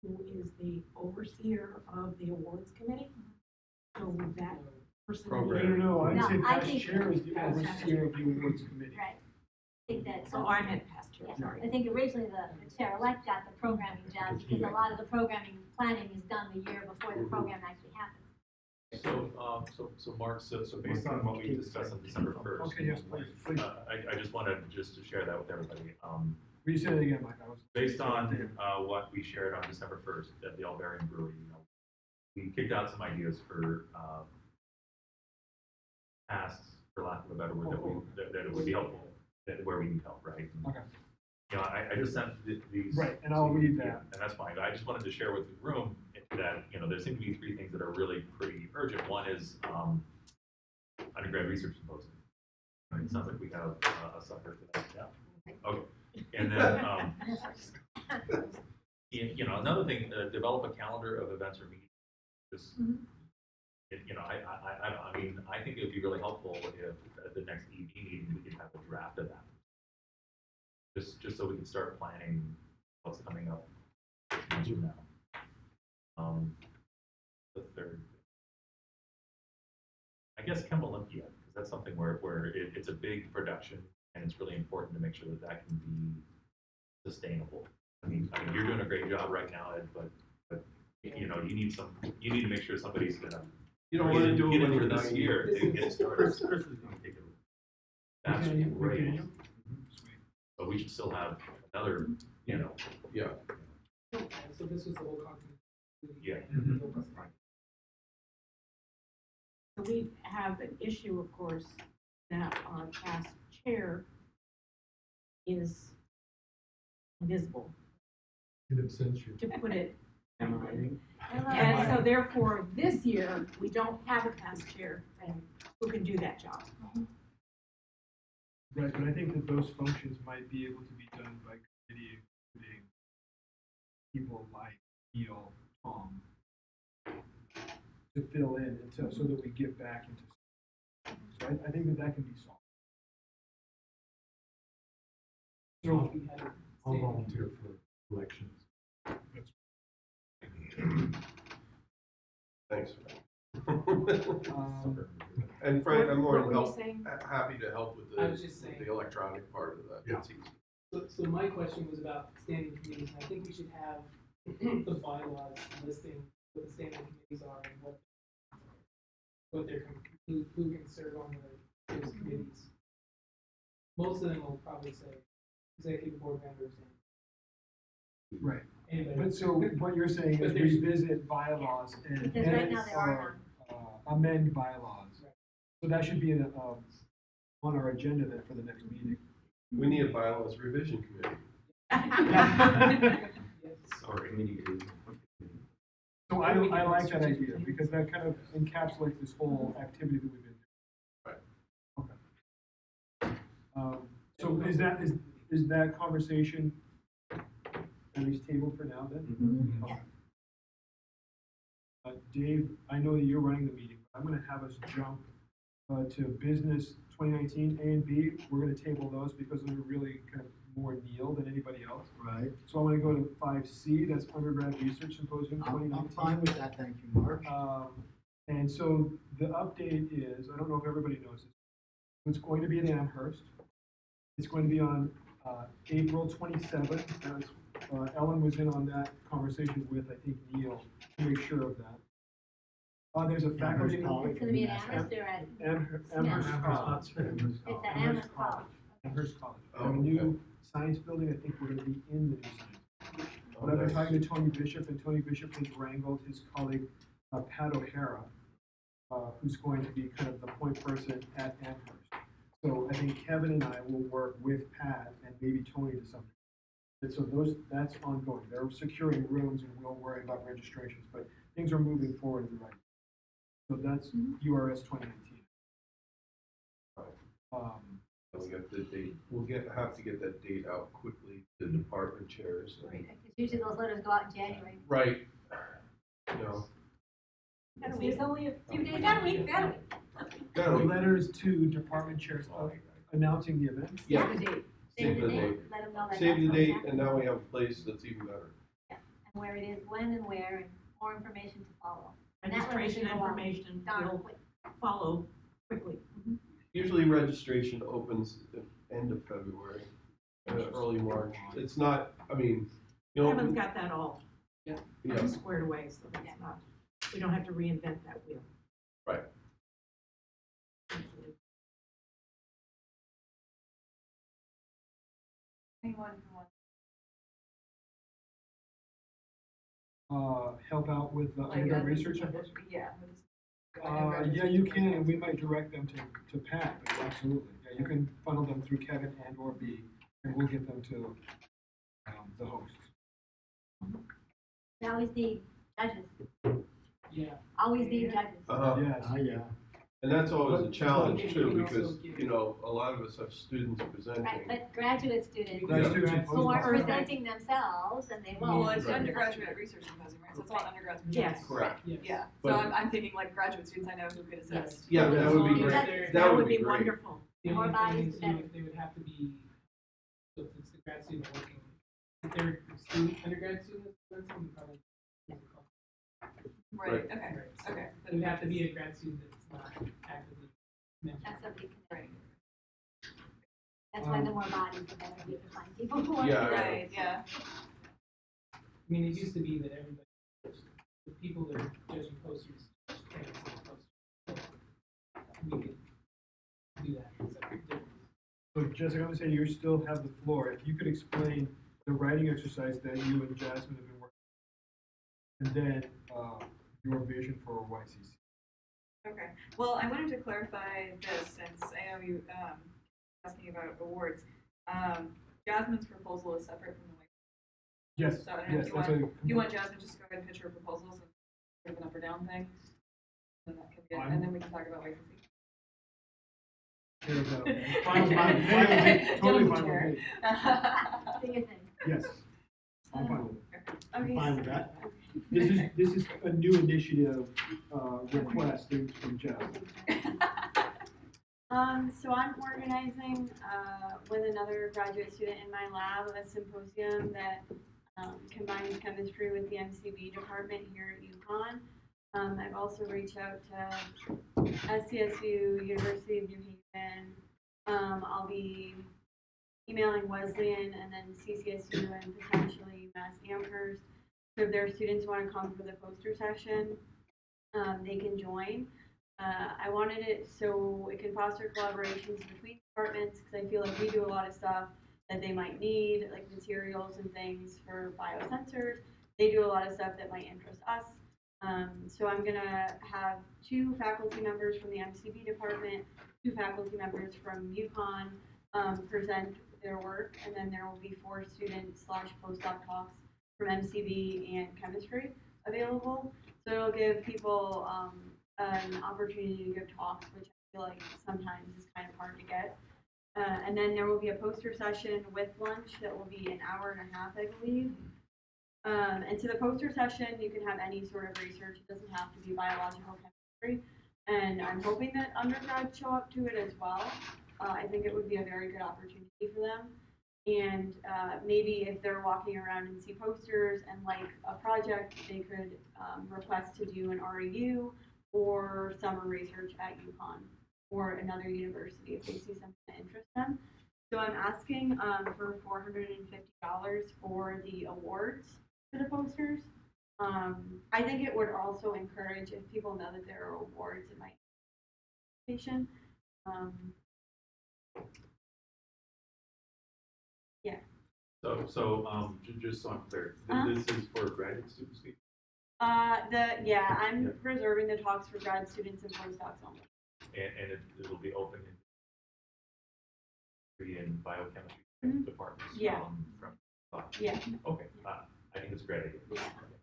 who is the overseer of the awards committee? So would that person? No, I'd say I past think- chair is the overseer of the awards committee. Right. I think that. So I meant past chair, Yeah, sorry. I think originally the chair-elect got the programming job because a lot of the programming planning is done the year before the program actually happens. So Mark, so based on what we discussed on December 1st. Okay, yes, please. I just wanted to share that with everybody. Will you say that again, Mike? Based on what we shared on December 1st at the Alvarian Brewery, we kicked out some ideas for tasks, for lack of a better word, that it would be helpful, where we need help, right? Okay. I just sent these. Right, and I'll read that. And that's fine. I just wanted to share with the room that, there seem to be 3 things that are really pretty urgent. One is Undergrad Research Symposium. Right? It sounds like we have a sucker for that. Yeah. Okay. And then, another thing, develop a calendar of events or meetings. Just, I think it would be really helpful if at the next EB meeting we could have a draft of that. Just so we can start planning what's coming up 6 months from now. The third, I guess Chem Olympia, because that's something where it's a big production and it's really important to make sure that can be sustainable. I mean, you're doing a great job right now, Ed, but you need to make sure somebody's gonna. You don't want to do it in when for you're this year to get started. Chris is gonna take it. That's great. Sweet. But we should still have another, Yeah. So this was the whole concept. Yeah. So we have an issue, of course, that our past chair is invisible, In absentia. to put it. Am And so therefore, this year, we don't have a past chair and who can do that job. Right, but I think that those functions might be able to be done by committee, including people like Neil, Tom, to fill in and so that we get back into. So I think that can be solved. So I'll volunteer for elections. Thanks for that. And Frank, I'm more What than were you saying? happy to help with I was just saying. the electronic part of that. Yeah. It's easy. So my question was about standing committees, and I think we should have the bylaws listing what the standing committees are and what they're, who can serve on those committees. Most of them will probably say executive board members and. Right. Anybody. But so what you're saying But is there's- revisit bylaws and Because right now there are amend bylaws. Right. So that should be on our agenda then for the next meeting. We need a bylaws revision committee. Or committee is. So I like that idea because that kind of encapsulates this whole activity that we've been doing. Right. Okay. So is that conversation at least tabled for now then? Mhm. Okay. Dave, I know that you're running the meeting, but I'm gonna have us jump to business 2019 A and B. We're gonna table those because those are really kind of more Neil than anybody else. Right. So I wanna go to 5C, that's Undergrad Research Symposium I'm 2019. fine with that, thank you, Mark. And so the update is, I don't know if everybody knows this, it's going to be at Amherst. It's going to be on April 27th. As, Ellen was in on that conversation with, I think, Neil, to make sure of that. There's a faculty. College. It's gonna be at Amherst or at Amherst Smith? College. It's at Amherst College. Amherst College. Oh, A okay. new science building, I think we're gonna be in the new science. But I've been talking to Tony Bishop, and Tony Bishop has wrangled his colleague, Pat O'Hara, who's going to be kind of the point person at Amherst. So I think Kevin and I will work with Pat and maybe Tony to some degree. And so that's ongoing. They're securing rooms and we'll worry about registrations, but things are moving forward in the right. So that's URS 2019. We got the date. We'll have to get that date out quickly to department chairs. Because usually those letters go out in January. Right. You know. It's only a few days out of the week, got it. Letters to department chairs announcing the event. Yeah. Save the date. Save the date. Let them know that. Save the that's date, what's and now we have a place that's even better. Yeah, and where it is, when and where, and more information to follow. And that one Registration should go out information darn will quick. follow quickly. Usually registration opens at the end of February, early March. It's not, I mean, you know. Kevin's got that all Yeah. squared away, so that's not, we don't have to reinvent that wheel. Right. Anyone who wants Help out with the like, undergrad research efforts? Yeah. Yeah, you can, and we might direct them to Pat, but absolutely. Yeah, you can funnel them through Kevin and or B, and we'll get them to the hosts. We always need judges, Yeah. always need judges. Yes. Yeah. And that's always a But- challenge but- too, but- because, you know, a lot of us have students presenting. Right, but graduate students Grad students and who are postdocs. presenting themselves and they Well, won't. it's undergraduate research symposium, right? So it's all undergrads. Yes. Correct. Yes. Yeah, so But- I'm thinking like graduate students I know who could assist. Yeah, that would be As long as great. they're- That would be great. wonderful. The More only bodies, thing is the better. they would have to be, so if it's the grad student working, if they're undergrad students, then something probably. Right, Right. okay, Right. okay. It would have to be a grad student that's not actively mentoring. That's somebody can. Right. That's why the more bodies, the better we can find people who want to. Yeah. Right, yeah. I mean, it used to be that everybody, the people that are judging posters, can't see the poster. We could do that. It's a different. So Jessica, I'm gonna say you still have the floor. If you could explain the writing exercise that you and Jasmine have been working on, and then your vision for YCC. Okay, well, I wanted to clarify this since I know you asking about awards. Jasmine's proposal is separate from the white. Yes, So I don't know yes, if that's you want Jasmine just to go ahead and pitch her proposals and sort of an up or down thing. And that can be it, and then we can talk about YCC. There we go. Fine, totally Gentleman fine chair. with me. Do your thing. Yes, I'm fine with it. Okay. Fine with that. This is a new initiative request from Jeff. So I'm organizing with another graduate student in my lab a symposium that combines chemistry with the MCB department here at UConn. I've also reached out to SCSU, University of New Haven. I'll be emailing Wesleyan and then CCSU and potentially Mass Amherst. So if their students want to come for the poster session, they can join. I wanted it so it can foster collaborations between departments because I feel like we do a lot of stuff that they might need, like materials and things for biosensors. They do a lot of stuff that might interest us. So I'm gonna have 2 faculty members from the MCB department, 2 faculty members from UConn present their work, and then there will be 4 student/postdoc talks from MCB and chemistry available. So it'll give people an opportunity to give talks, which I feel like sometimes is kind of hard to get. And then there will be a poster session with lunch that will be an hour and a half, I believe. And to the poster session, you can have any sort of research. It doesn't have to be biological chemistry. And I'm hoping that undergrads show up to it as well. I think it would be a very good opportunity for them. And maybe if they're walking around and see posters and like a project, they could request to do an REU or summer research at UConn or another university if they see something that interests them. So I'm asking for $450 for the awards for the posters. I think it would also encourage if people know that there are awards in my education. Yeah. So just so I'm clear, this is for graduate students? I'm reserving the talks for grad students and postdocs only. And it'll be open in biochemistry departments Yeah. from Yeah. Okay, I think it's a great idea. Yeah.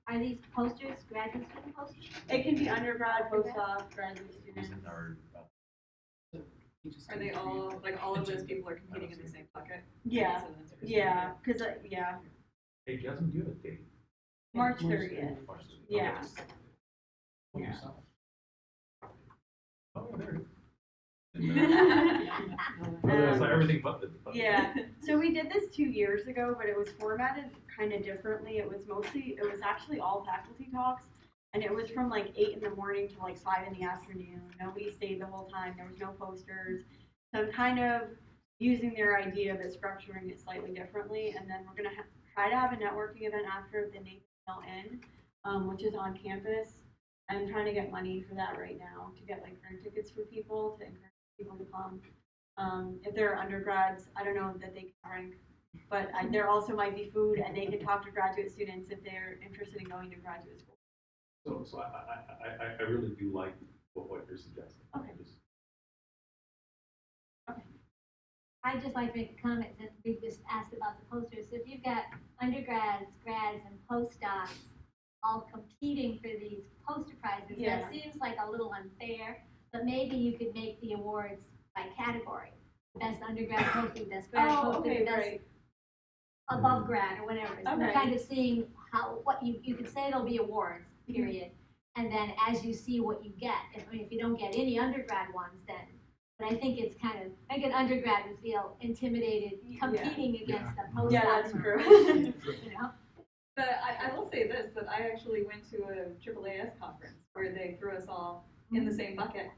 Are these posters graduate student posters? It can be undergrad, postdoc, graduate students. Are they all, like, all of those people are competing in the same bucket? Yeah, So that's interesting. yeah, because, yeah, Hey, Jasmine, do you have a date? March 30th. March 30th. Yeah. Okay. Yeah. Oh, there it is. So everything but the. Yeah, so we did this 2 years ago, but it was formatted kind of differently. It was actually all faculty talks, and it was from like 8 in the morning to like 5 in the afternoon. Nobody stayed the whole time. There was no posters. So I'm kind of using their idea but structuring it slightly differently. And then we're gonna try to have a networking event after the Nathan Hill Inn, which is on campus. I'm trying to get money for that right now to get like drink tickets for people to encourage people to come. If there are undergrads, I don't know that they can drink, but there also might be food, and they can talk to graduate students if they're interested in going to graduate school. So I really do like what you're suggesting. Okay. I'd just like to make a comment since we just asked about the posters. So if you've got undergrads, grads, and postdocs all competing for these poster prizes, that seems like a little unfair, but maybe you could make the awards by category. Best undergrad poster, best grad poster, best above grad or whatever. So we're kind of seeing what you could say there'll be awards, period. And then as you see what you get, if you don't get any undergrad ones, then, but I think it's kind of, like an undergrad would feel intimidated competing against a postdoc. Yeah, that's true. You know? But I will say this, that I actually went to a AAAS conference where they threw us all in the same bucket,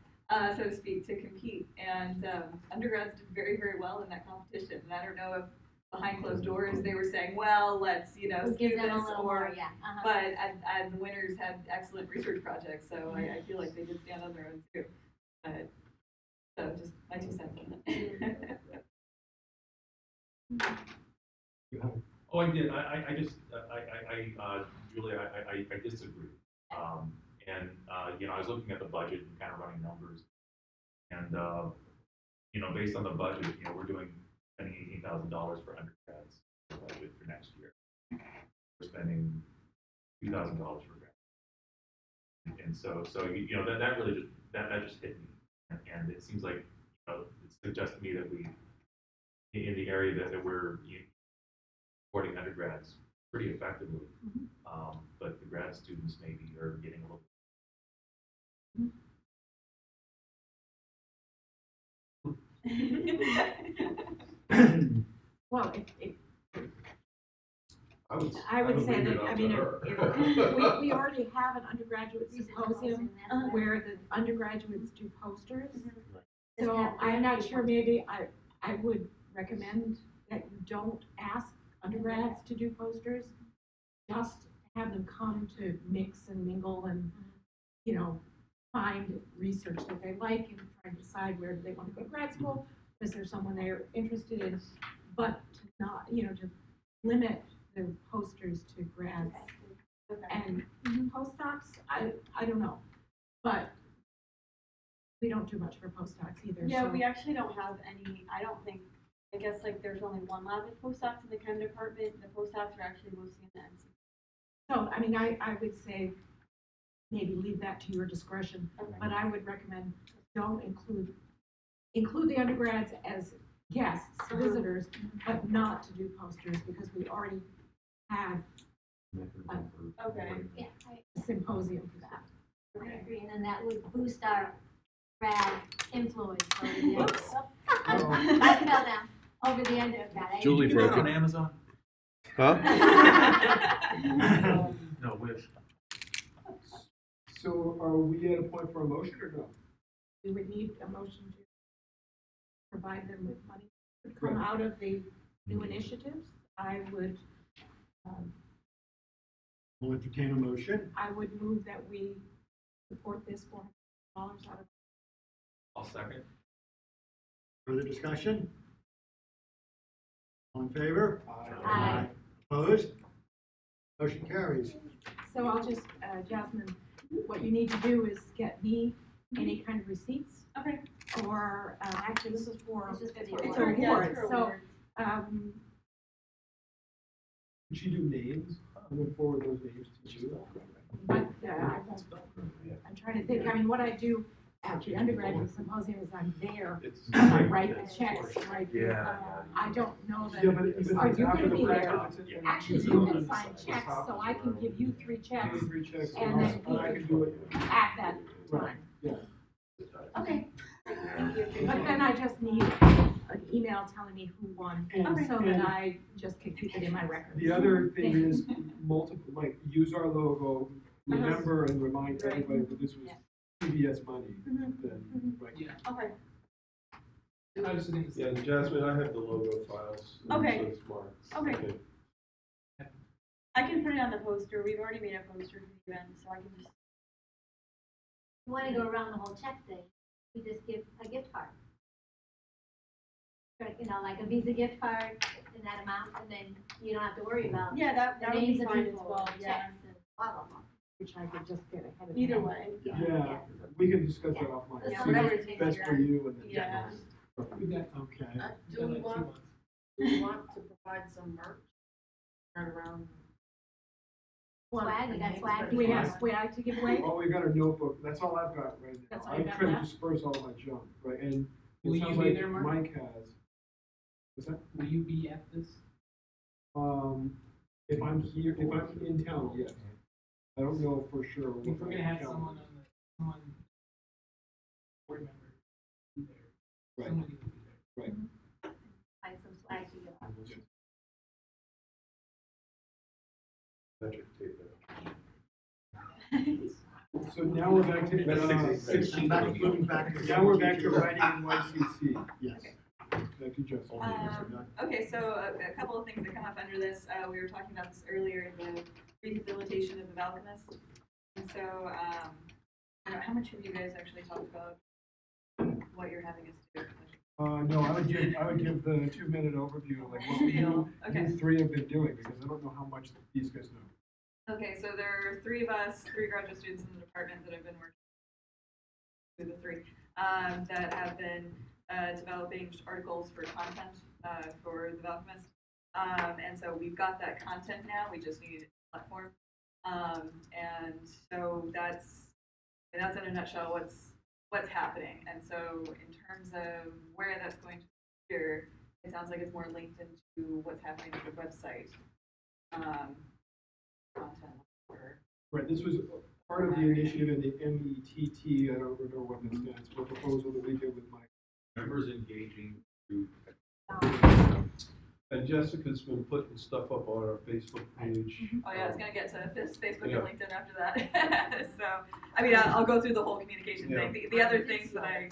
so to speak, to compete. And undergrads did very, very well in that competition. And I don't know if behind closed doors they were saying, well, let's, We'll skew give them a this, little or, more, yeah. but and the winners had excellent research projects, so I feel like they did stand on their own too. But, so just my 2 cents on that. Oh, I did. Julia, I disagree. I was looking at the budget and kind of running numbers. And, based on the budget, we're spending $18,000 for undergrads budget for next year. We're spending $2,000 for grads. And so that really just hit me. And it seems like, it suggests to me that we, in the area that we're supporting undergrads pretty effectively, but the grad students maybe are getting a little. Well, I would say leave it that, up I to mean, her. we already have an undergraduate symposium where the undergraduates do posters. So I'm not sure, maybe I would recommend that you don't ask undergrads to do posters. Just have them come to mix and mingle and, you know, find research that they like and try and decide where do they want to go to grad school. Is there someone they're interested in? But to not, you know, to limit the posters to grads. And postdocs, I don't know, but we don't do much for postdocs either. Yeah, so. we actually don't have any, I don't think, I guess like there's only one lab with postdocs in the chem department. The postdocs are actually mostly in the NC. So, I mean, I would say maybe leave that to your discretion, but I would recommend don't include the undergrads as guests, visitors, but not to do posters because we already have Okay. Yeah, a symposium for that. I agree, and then that would boost our grad influence over the I fell down over the undergrad. Julie Get that broke on it. Amazon? Huh? No, wish. So are we at a point for a motion or no? We would need a motion to provide them with money to come out of the new initiatives. I would, We'll entertain a motion. I would move that we support this $400 out of. I'll second. Further discussion? All in favor? Aye. Opposed? Motion carries. So I'll just, Jasmine, what you need to do is get me any kind of receipts. Okay. Or, actually, this is for, This is for the it's award. Yeah, awards, it's for so, awards. Could she do names and then forward those names to you? but, I won't, I'm trying to think, I mean, what I do at the undergraduate symposium is I'm there, I write the checks, right? I don't know Yeah, that, but even are if it's you after gonna the be fact, there? if it's in- Actually, you can sign checks, so I can give you 3 checks Three checks, and then and I can do it. at that time. Yeah. Okay. Thank you. But then I just need an email telling me who won, And- so and that I just can keep it in my records. The other thing is multiple, like, use our logo, remember and remind Right. everybody that this was PBS money, then, right? Yeah, Okay. I was just gonna say. Yeah, Jasmine, I have the logo files. Okay. So it's marked. Okay. I can put it on the poster. We've already made a poster for the event, so I can just. You want to go around the whole check thing, you just give a gift card. You know, like a Visa gift card in that amount, and then you don't have to worry about Yeah, that the would be names of fine as people, well, yeah. checks, and blah, blah, blah. Which I could just get ahead of Either time. way. Yeah, we can discuss that offline. Yeah, See whatever what's takes best you for out. you and then. Yeah. We got, Okay. Do we like 2 want, months. do we want to provide some merch? Turn around. Swag, you got swag. Do we have swag to give away? Oh, we got a notebook, that's all I've got right now. That's all you I'm got trying to left? disperse all my junk, right, and Will it you sounds be like there, Mark? Mike has. What's that? Will you be at this? If I'm here, if I'm in town, yes. I don't know for sure. If we're what gonna my have calendar someone on the, someone, board member, be there. Right. Someone needs to be there. Right. Find some swag to give out. Metric tape it. So now we're back to, Moving back to. now we're back to writing in YCC. Yes. Thank you, Justin. Okay, so a couple of things that come up under this, we were talking about this earlier, the rehabilitation of the Alchemist. And so, I don't know, how much have you guys actually talked about what you're having us do? No, I would give the 2-minute overview of like what you Okay. three have been doing, because I don't know how much these guys know. Okay, so there are 3 of us, 3 graduate students in the department that have been working with the 3 that have been developing articles for content for the Alchemist. And so we've got that content now, we just need a platform. And so that's in a nutshell what's happening. And so in terms of where that's going to appear, it sounds like it's more linked into what's happening to the website. Content or Right, this was part of the initiative in the METT, I don't remember what that stands for, proposal that we did with Mike. Members engaging through And Jessica's been putting stuff up on our Facebook page. Oh yeah, it's gonna get to Facebook Yeah. and LinkedIn after that. So, I mean, I'll go through the whole communication Yeah. thing. The other things that I.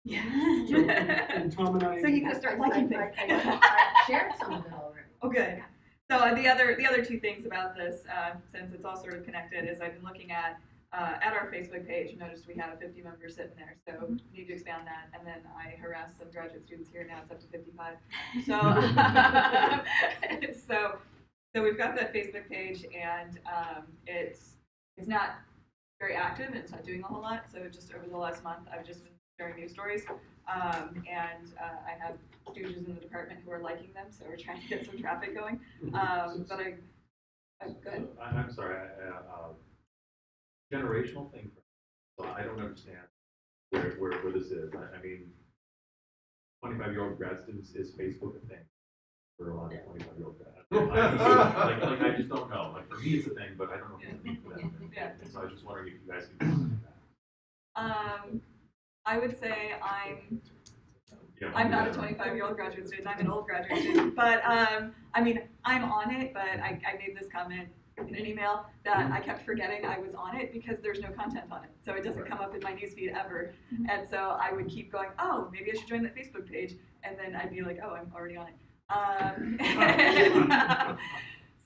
Yeah. And Tom and I. So you gotta start liking things. I shared some of it already. Oh, good. So the other two things about this, since it's all sort of connected, is I've been looking at our Facebook page, and noticed we had 50 members sitting there, so we need to expand that. And then I harassed some graduate students here, now it's up to 55. So, so we've got that Facebook page, and it's not very active, and it's not doing a whole lot. So just over the last month, I've just been sharing news stories, and I have students in the department who are liking them, so we're trying to get some traffic going. But good. I'm sorry, generational thing. So I don't understand where this is. I mean, 25-year-old grad students, is Facebook a thing for a lot of 25-year-old grads? I just don't know. Like for me, it's a thing, but I don't know if it's a thing for them. Yeah. And so I was just wondering if you guys could do something like that. I would say I'm not a 25-year-old graduate student. I'm an old graduate student. But I mean, I'm on it. But I made this comment in an email that I kept forgetting I was on it because there's no content on it, so it doesn't come up in my newsfeed ever. And so I would keep going, oh, maybe I should join that Facebook page, and then I'd be like, oh, I'm already on it.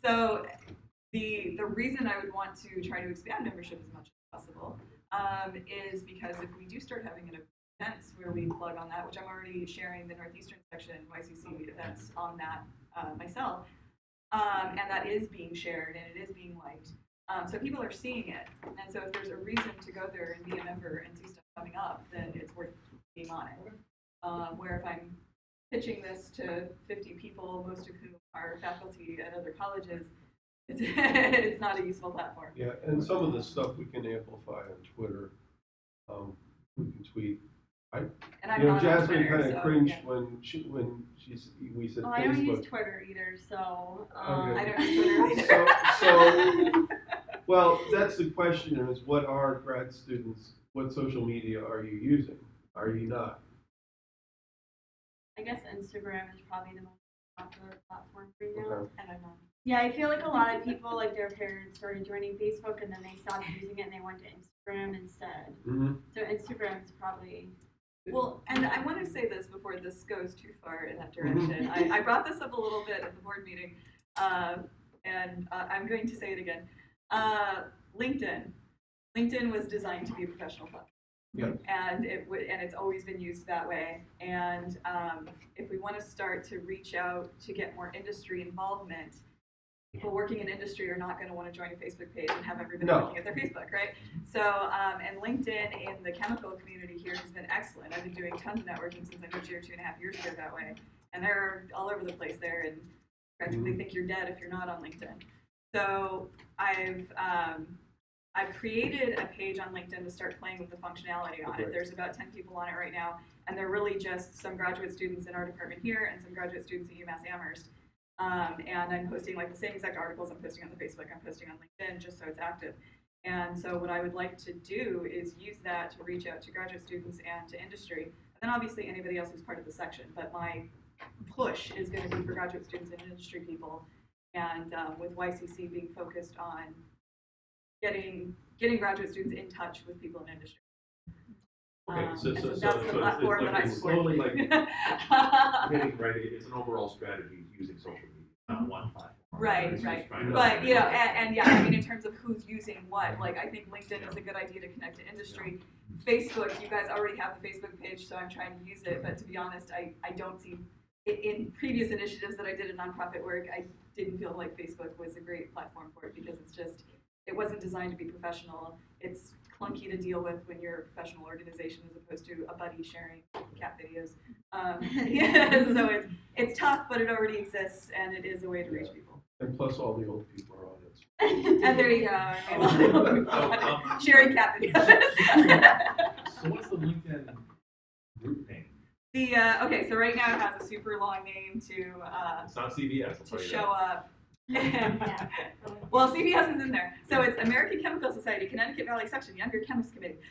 So the reason I would want to try to expand membership as much as possible is because if we do start having an events where we plug on that, which I'm already sharing the Northeastern section YCC events on that myself, and that is being shared and it is being liked. So people are seeing it, and so if there's a reason to go there and be a member and see stuff coming up, then it's worth being on it. Where if I'm pitching this to 50 people, most of whom are faculty at other colleges, it's not a useful platform. Yeah, and some of the stuff we can amplify on Twitter. We can tweet. And I'm not on Jasmine Twitter, kind of so, cringed yeah. when we said Oh, Facebook. I don't use Twitter either, so. Okay. I don't use Twitter either. So, well, that's the question: is what are grad students? What social media are you using? Are you not? I guess Instagram is probably the most popular platform for you. Okay. And I'm not. Yeah, I feel like a lot of people, like their parents started joining Facebook and then they stopped using it and they went to Instagram instead. Mm-hmm. So Instagram is probably. Well, and I want to say this before this goes too far in that direction. I brought this up a little bit at the board meeting, and I'm going to say it again. LinkedIn was designed to be a professional platform. Yeah. And it's always been used that way. And if we want to start to reach out to get more industry involvement, people working in industry are not going to want to join a Facebook page and have everybody looking at their Facebook, right? So, and LinkedIn in the chemical community here has been excellent. I've been doing tons of networking since I moved here 2.5 years ago that way. And they're all over the place there and practically think you're dead if you're not on LinkedIn. So I've created a page on LinkedIn to start playing with the functionality on it. There's about 10 people on it right now, and they're really just some graduate students in our department here and some graduate students at UMass Amherst. And I'm posting like the same exact articles I'm posting on the Facebook, I'm posting on LinkedIn just so it's active. And so what I would like to do is use that to reach out to graduate students and to industry, and then obviously anybody else who's part of the section. But my push is going to be for graduate students and industry people, and with YCC being focused on getting graduate students in touch with people in industry. Okay, so that's the platform that I it's support. slowly like getting right. It's an overall strategy using social media, not one platform. Right. But you know, and yeah, I mean, in terms of who's using what, like I think LinkedIn is a good idea to connect to industry. Facebook, you guys already have the Facebook page, so I'm trying to use it. But to be honest, I don't see in previous initiatives that I did in nonprofit work, I didn't feel like Facebook was a great platform for it because it wasn't designed to be professional. It's clunky to deal with when you're a professional organization as opposed to a buddy sharing cat videos. So it's tough, but it already exists, and it is a way to reach people. And plus, all the old people are on it. And there you go. Sharing cat videos. So what's the LinkedIn group name? Okay, so right now it has a super long name to It's not CVS. to show up. Well, CVS is in there. So it's American Chemical Society, Connecticut Valley Section, Younger Chemist Committee.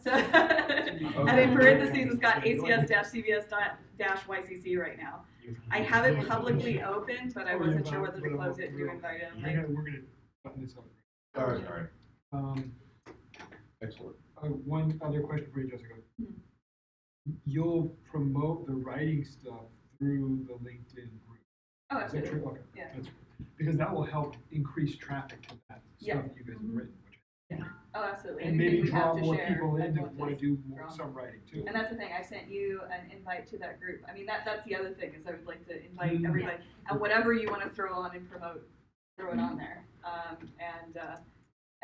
So, and in parentheses, it's got ACS-CBS-YCC right now. I have it publicly opened, but I wasn't sure whether to close it to invite him. We're gonna button this up. All right. Excellent. One other question for you, Jessica. Mhm. You'll promote the writing stuff through the LinkedIn group. Oh, Is that absolutely. true? Okay. Yeah. That's, because that will help increase traffic to that Yeah. stuff that you guys have written. Oh, absolutely. And Anything maybe we have draw to more share, people in I'd that love want to to do more, draw. some writing too. And that's the thing, I sent you an invite to that group. I mean, that's the other thing, is I would like to invite everybody, and whatever you want to throw on and promote, throw it on there.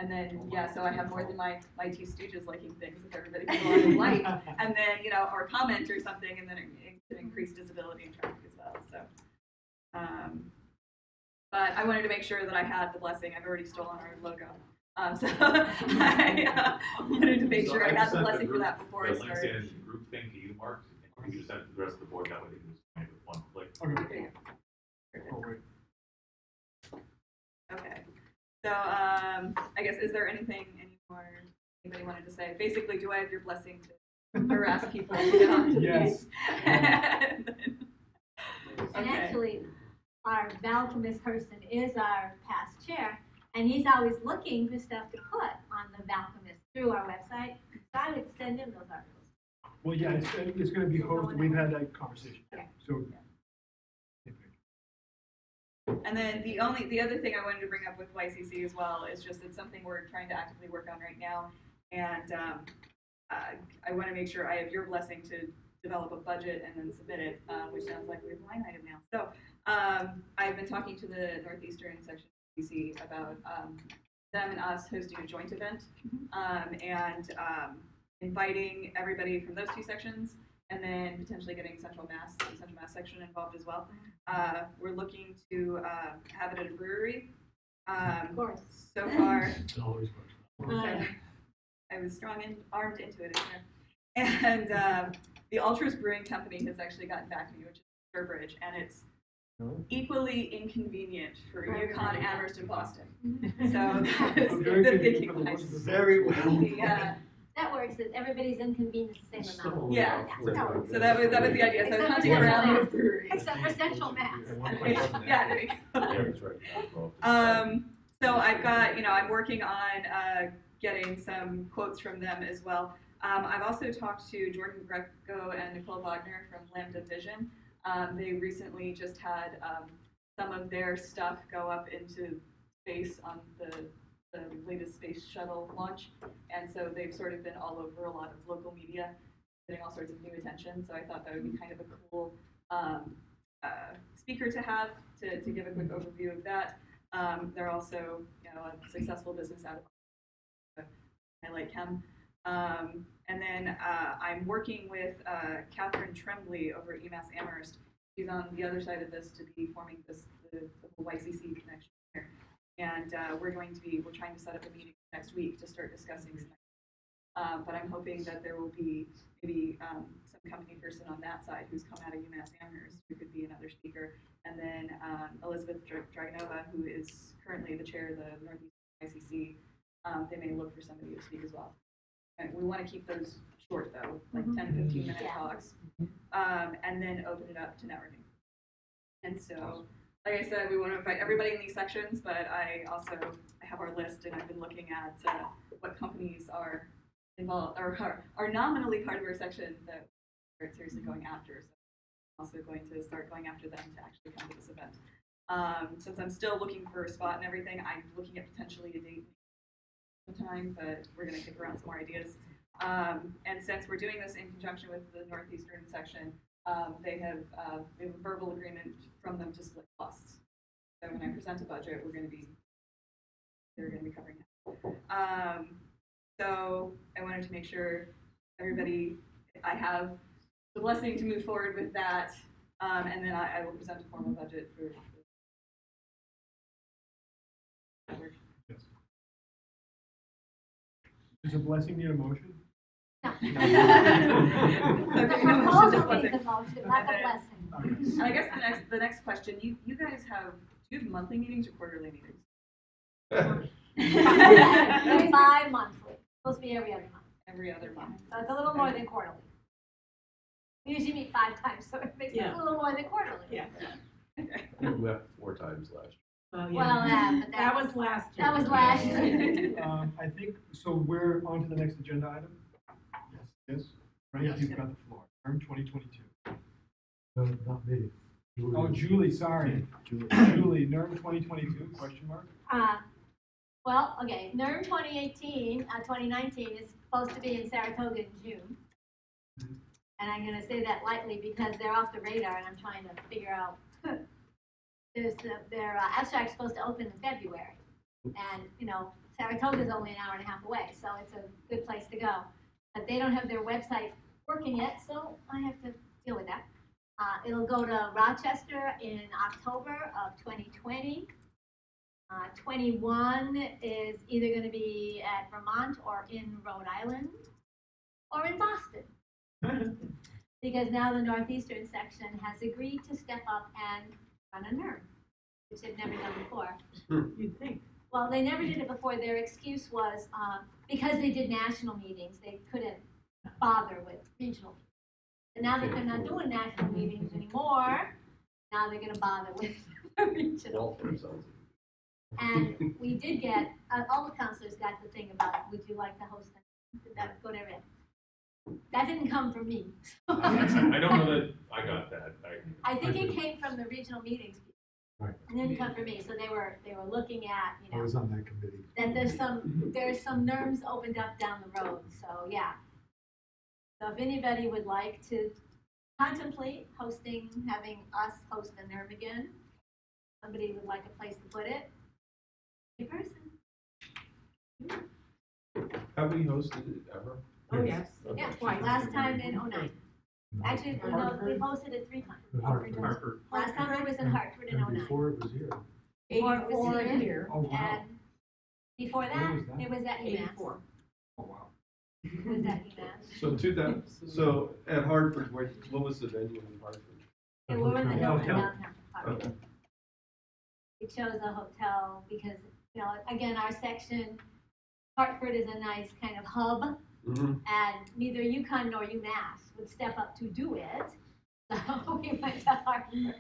And then, yeah, so I have more than my two stooges liking things, if everybody can go on and like, and then, or comment or something, and then it can increase visibility and traffic as well, so. But I wanted to make sure that I had the blessing. I've already stolen our logo. So I wanted to make sure I had the blessing for that before I started. The LinkedIn group thing to you, Mark, and you just send it to the rest of the board, that way they can just find it with one click. Okay. Okay. So I guess, is there anything anybody wanted to say? Basically, do I have your blessing to harass people to get on to Yes. And actually, our Valcomis person is our past chair, and he's always looking for stuff to put on the Valcomis through our website. So I would send him those articles. Well, yeah, it's going to be hosted. We've had that conversation. So. And then the other thing I wanted to bring up with YCC as well is just it's something we're trying to actively work on right now, and I want to make sure I have your blessing to develop a budget and then submit it, which sounds like we have a line item now. So I've been talking to the Northeastern section of YCC about them and us hosting a joint event, and inviting everybody from those two sections, and then potentially getting the Central Mass section involved as well. We're looking to have it at a brewery. Of course. So far, It's always so I was armed into it. And the Ultras Brewing Company has actually gotten back to me, which is Sturbridge, and it's equally inconvenient for UConn, Amherst, and Boston. So that was the thinking behind it. Very well. Yeah. That works, that everybody's inconvenienced the same amount. Yeah. That works. So that was the idea. So I was Except hunting for around Central with breweries. Except for Central Mass. Yeah, there you go. So I've got, I'm working on getting some quotes from them as well. I've also talked to Jordan Greco and Nicole Wagner from Lambda Vision. They recently just had some of their stuff go up into space on the latest space shuttle launch, and so they've sort of been all over a lot of local media, getting all sorts of new attention. So I thought that would be kind of a cool speaker to have to give a quick overview of that. They're also, a successful business out of Highlight Chem. And then I'm working with Catherine Tremblay over at UMass Amherst. She's on the other side of this to be forming the whole YCC connection here. And we're trying to set up a meeting next week to start discussing some. But I'm hoping that there will be maybe some company person on that side who's come out of UMass Amherst who could be another speaker. And then Elizabeth Draganova, who is currently the chair of the Northeast YCC, they may look for somebody to speak as well. And we want to keep those short though, like 10, 15-minute talks, and then open it up to networking. And so, like I said, we want to invite everybody in these sections, but I have our list, and I've been looking at what companies are involved or are nominally part of our section that we're seriously going after. So I'm also going to start going after them to actually come to this event. Since I'm still looking for a spot and everything, I'm looking at potentially a date time, but we're going to kick around some more ideas. And since we're doing this in conjunction with the Northeastern section, they have a verbal agreement from them to split costs. So when I present a budget, they're going to be covering that. So I wanted to make sure I have the blessing to move forward with that, and then I will present a formal budget for. Does a blessing need a motion? No. The proposal needs a motion, not the blessing. And I guess the next question, do you have monthly meetings or quarterly meetings? Bi-monthly, supposed to be every other month. every other month. So it's a little more than quarterly. We usually meet 5 times, so it makes it a little more than quarterly. Yeah. We met 4 times last year. Well, Well, yeah, but that was last year. That was last year. I think, so we're on to the next agenda item? Yes? Frank, Yes. you've got the floor. Term 2022. No, not me. Oh, Julie, sorry. Julie. Julie, NERM 2022, question mark? Well, okay, NERM 2019 is supposed to be in Saratoga in June. And I'm gonna say that lightly because they're off the radar and I'm trying to figure out. Their abstract's supposed to open in February. And, you know, Saratoga's only an hour and a half away, so it's a good place to go. But they don't have their website working yet, so I have to deal with that. It'll go to Rochester in October of 2020. 21 is either going to be at Vermont or in Rhode Island or in Boston. Because now the Northeastern section has agreed to step up and run a NERM, which they've never done before. You'd think. Well, they never did it before. Their excuse was because they did national meetings, they couldn't bother with regional meetings. And now that they're not doing national meetings anymore, now they're going to bother with regional. And we did get, all the counselors got the thing about, would you like to host them? Did that go to everyone? That didn't come from me. I don't know that I got that. I think it came from the regional meetings. Right. And didn't come from me. So they were looking at, you I know, was on that committee. that there's some NERMs opened up down the road. So yeah. So if anybody would like to contemplate having us host the NERM again, somebody would like a place to put it, a person. Have we hosted it ever? Oh, yes. Yeah, Twice. last time in '09. Actually, no, we hosted it 3 times. Hartford. Last time it was in Hartford in And '09. before it was here. Before it was 84 here. here. Oh, wow. And before Where that, was that? it was at UMass. 84. Oh, wow. It was at UMass. So at Hartford, what was the venue in Hartford? Yeah, we were in the Hotel. downtown Hartford. Okay. We chose a hotel because, you know, again, our section, Hartford is a nice kind of hub, and neither UConn nor UMass would step up to do it. So we went to Hartford.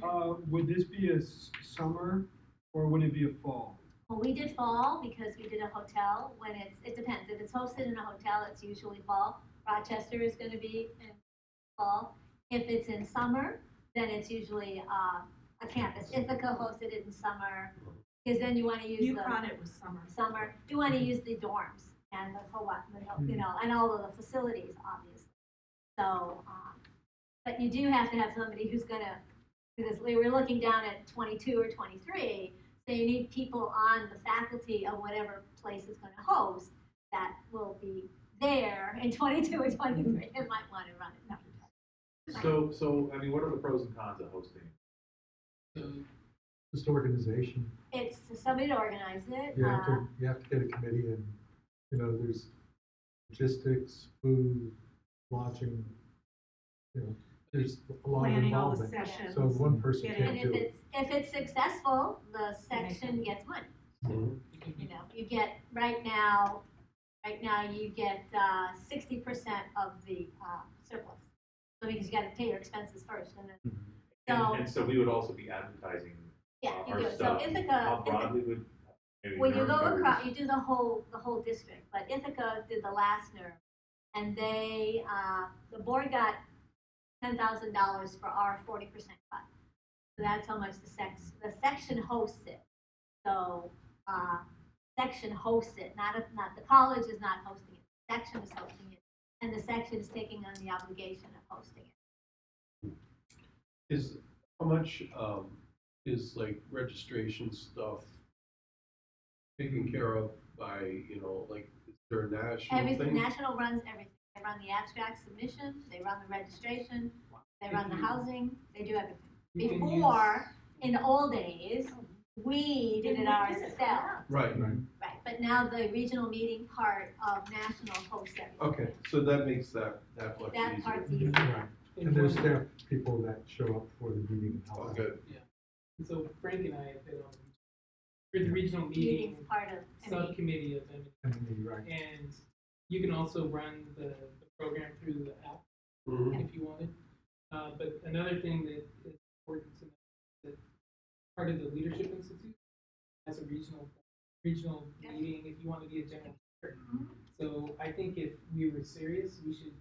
Would this be a summer or would it be a fall? Well, we did fall because we did a hotel. When it depends. If it's hosted in a hotel, it's usually fall. Rochester is going to be in fall. If it's in summer, then it's usually a campus. Ithaca hosted it in summer because then you want to use UConn, it was summer. summer. You want to use the dorms and the whole, you know, and all of the facilities, obviously. So, but you do have to have somebody who's going to, because we were looking down at 22 or 23. So you need people on the faculty of whatever place is going to host that will be there in 22 or 23 and might want to run it. No. So I mean, what are the pros and cons of hosting? Just organization. It's somebody to organize it. You have to get a committee and, you know, there's logistics, food, lodging, you know, there's a lot of Planning all the involvement. sessions. So one person Getting- And can't do it. if it's successful, the section gets money. You know, you get, right now you get 60% of the surplus. So because you gotta pay your expenses first and then, so, And so we would also be advertising yeah, you our do. So stuff. How Ithaca, broadly would maybe when you NERM go covers- across, you do the whole district, but Ithaca did the last NERM. And they, the board got $10,000 for our 40% cut. So that's how much the section hosts it. So, section hosts it, not the college is not hosting it, the section is hosting it. And the section is taking on the obligation of hosting it. Is, how much, is like registration stuff taken care of by, you know, like, is there a national Everything, thing? national runs everything. They run the abstract submissions, they run the registration, they run the housing, they do everything. You can Before, in the old days, we did it ourselves. Right, Right, but now the regional meeting part of national hosts everything. okay, so that makes that much easier. That part's easy. Right. And there's staff people that show up for the meeting and help. Oh, good. And so Frank and I have been on the regional Meetings meeting part of, I mean, subcommittee of them. And then, right. And You can also run the program through the app if you wanted. But another thing that is important to know is that part of the Leadership Institute has a regional meeting if you want to be a general speaker. So I think if we were serious, we should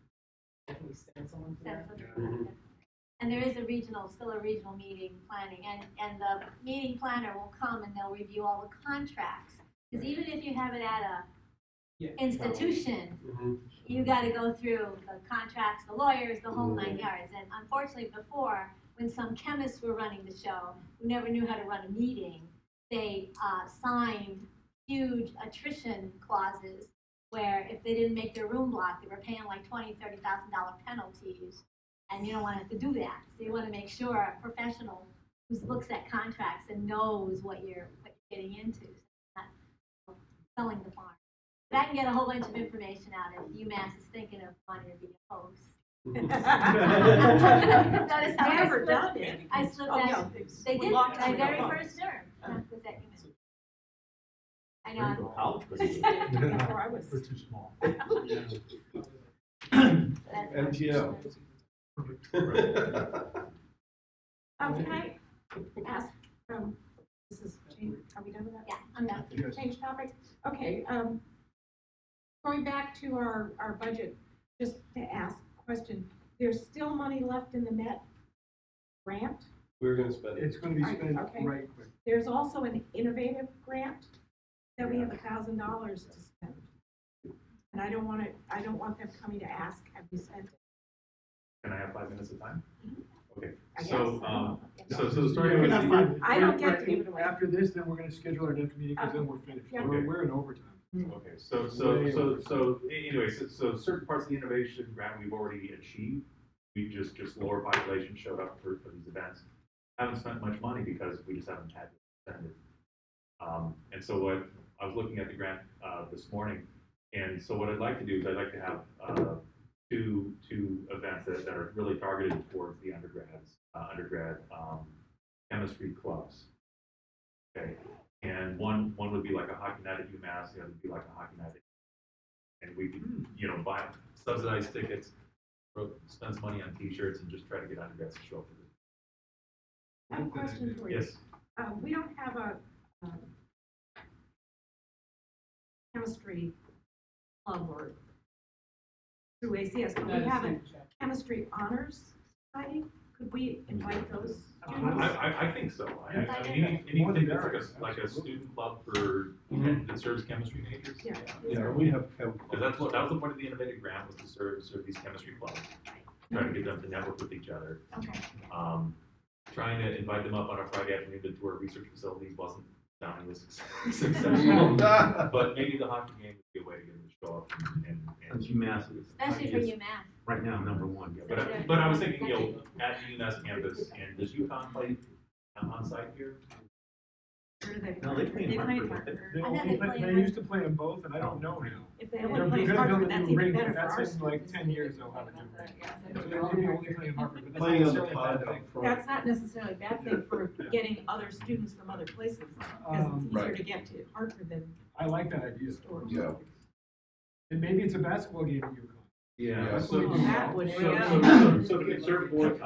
definitely send someone to that. And there is still a regional meeting planning, and the meeting planner will come and they'll review all the contracts. Because even if you have it at a institution, you got to go through the contracts, the lawyers, the whole 9 yards. And unfortunately, before, when some chemists were running the show, who never knew how to run a meeting, they signed huge attrition clauses where if they didn't make their room block, they were paying like $20,000, $30,000 penalties. And you don't want to have to do that. So you want to make sure a professional who looks at contracts and knows what you're getting into, so not selling the farm. But I can get a whole bunch of information out if UMass is thinking of wanting to be a host. Notice how Never done it. I slipped that. They did my very first term. Was at UMass. I know. Before I was. We're too small. MGL. Can I ask, this is, are we done with that? Yeah, I'm done. Change topic? Okay, going back to our budget, just to ask a question, there's still money left in the METT grant? We're gonna spend it. It's gonna be spent Okay. right quick. There's also an innovative grant that we have $1,000 to spend. And I don't want them coming to ask, have you spent it? Can I have 5 minutes of time? Okay, I so, guess. so starting with That's the, fine. I don't get to give it away. After this, then we're gonna schedule our next meeting, because then we're finished. Yeah. We're in overtime. okay, so anyway, so certain parts of the innovation grant we've already achieved. We just lower population showed up for these events. Haven't spent much money because we just haven't had to spend it. And so what I was looking at the grant this morning, and so what I'd like to do is I'd like to have two events that are really targeted towards the undergrad chemistry clubs. Okay, and one would be like a hockey night at UMass, the other would be like a hockey night and we could buy subsidized tickets, spend some money on T-shirts, and just try to get undergrads to show up for this. I have a question for you. Yes. We don't have a chemistry club or through ACS, but we have a chemistry honors society. Could we invite those students? I think so. I mean, anything that's like a student club for that serves chemistry majors. Yeah, we have chem. Because that was the point of the innovative grant, was to serve these chemistry clubs, trying to get them to network with each other. Okay. Trying to invite them up on a Friday afternoon to tour research facilities wasn't sounding as successful. But maybe the hockey game would be a way to get them to show up and UMass is Especially for UMass. right now #1. Yeah, but I was thinking, at the UMass campus, and does UConn play on site here? No, they play in Hartford. They used to play them both, and I don't know now. If they They're only play gonna Hartford, build a that's new even ring, better but for our that's in like students. 10 years they'll have a new ring. So they may be only playing Hartford, but that's Playing not on the necessarily a pod bad out thing. front. That's not necessarily a bad thing for getting other students from other places, because it's easier to get to Hartford than I like that idea. Storrs. Yeah. And maybe it's a basketball game at UConn. Yeah. That's So, what we do. That would- so the conservative board,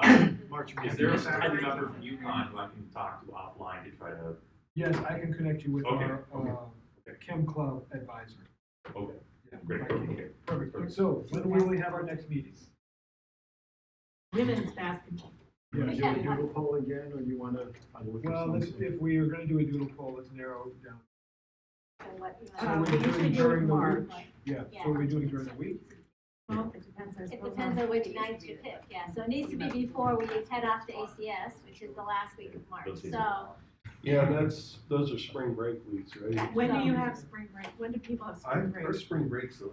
March is there a faculty member from UConn who I can talk to offline to try to? Yes, I can connect you with Okay. our Chem Club advisor. Okay. Yeah, Great. I can. Okay. Perfect. So when will we have our next meeting? women's basketball. You want to do a doodle poll again, or do you want to try to look at Well, something? if we are going to do a doodle poll, let's narrow it down. So what you So want. we're we usually doing do it during in the March. week? Yeah, so we're doing during the week? Well, it depends, I It suppose. depends on which night you pick, yeah. So it needs to be before we head off to ACS, which is the last week of March. So Yeah, those are spring break weeks, right? When do you have spring break? When do people have spring break? Our spring breaks are.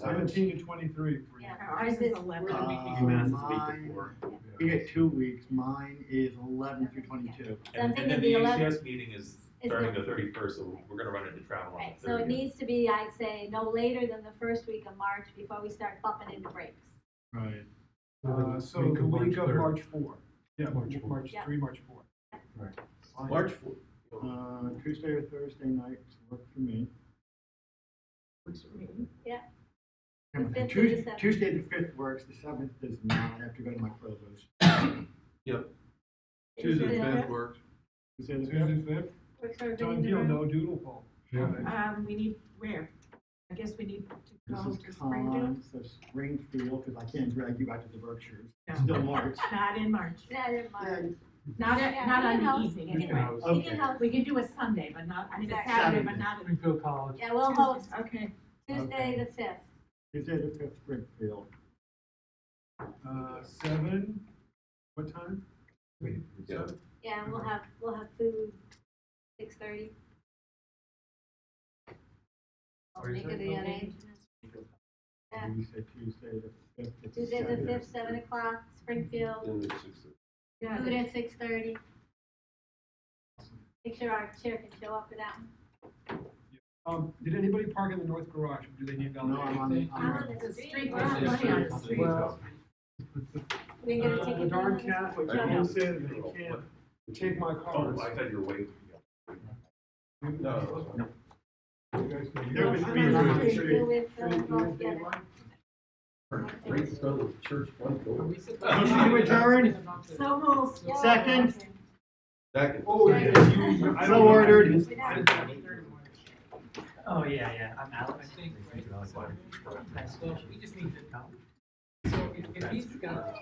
17 to 23 for you. Yeah. Ours is 11. UMass is the week Mine, before. we get 2 weeks, mine is 11 through 22. I'm And thinking then the the 11th ACS meeting is is starting the- the 31st, so we're gonna run into travel on Right, the so it 30th. needs to be, I'd say, no later than the first week of March before we start bumping into breaks. Right. So the week of March 4. Yeah, March March 4. 4. Yeah. 3 March 4. Right. March 4th. Tuesday or Thursday nights work for me. Works for me. Yeah. The Okay, 5th or the Tuesday, 7th? Tuesday the 5th works, the 7th does not, I have to go to my provost. Yep. Tuesday the 5th works. Tuesday the Tuesday 5th? the 5th? Works for everybody Done in the deal, room? no doodle poll. We need, where? I guess we need to go This to is Springfield. so Springfield, because I can't drag you out to the Berkshires. No. Still March. Not in March. Not in March. Not Yeah, not we on can the host. evening We can anyway. host. Okay. We can host. We can do a Sunday, but not, I mean, a Exactly. Saturday, but not a Springfield College. Yeah, we'll host Tuesday. Okay. Tuesday the 5th. Tuesday the 5th, Springfield. 7, what time? Yeah. Yeah, and we'll have food, 6:30. I'll Where is make that it the located? arrangements. Yeah. You said Tuesday the 5th. it's Tuesday the Saturday. 5th, 7 o'clock, Springfield, Then it's 6:30. Yeah. food at 6:30. Make sure our chair can show up for that one. Did anybody park in the north garage? Do they need No, validation? I'm on The the street, we're not money on the street. Well, We're gonna take the it darn down. Catholics, I they know. said that you can't take my Oh, cards. I thought you were waiting. No. You guys know, you There guys- was me on the street. Go with, all together. Great to go to the church front door. Motion to adjourn. So moved. Yeah. Second. Second. Oh, yeah, you. I So don't- ordered. Oh, yeah, I'm I Alex. think, right, so, we just need to, so if he's got,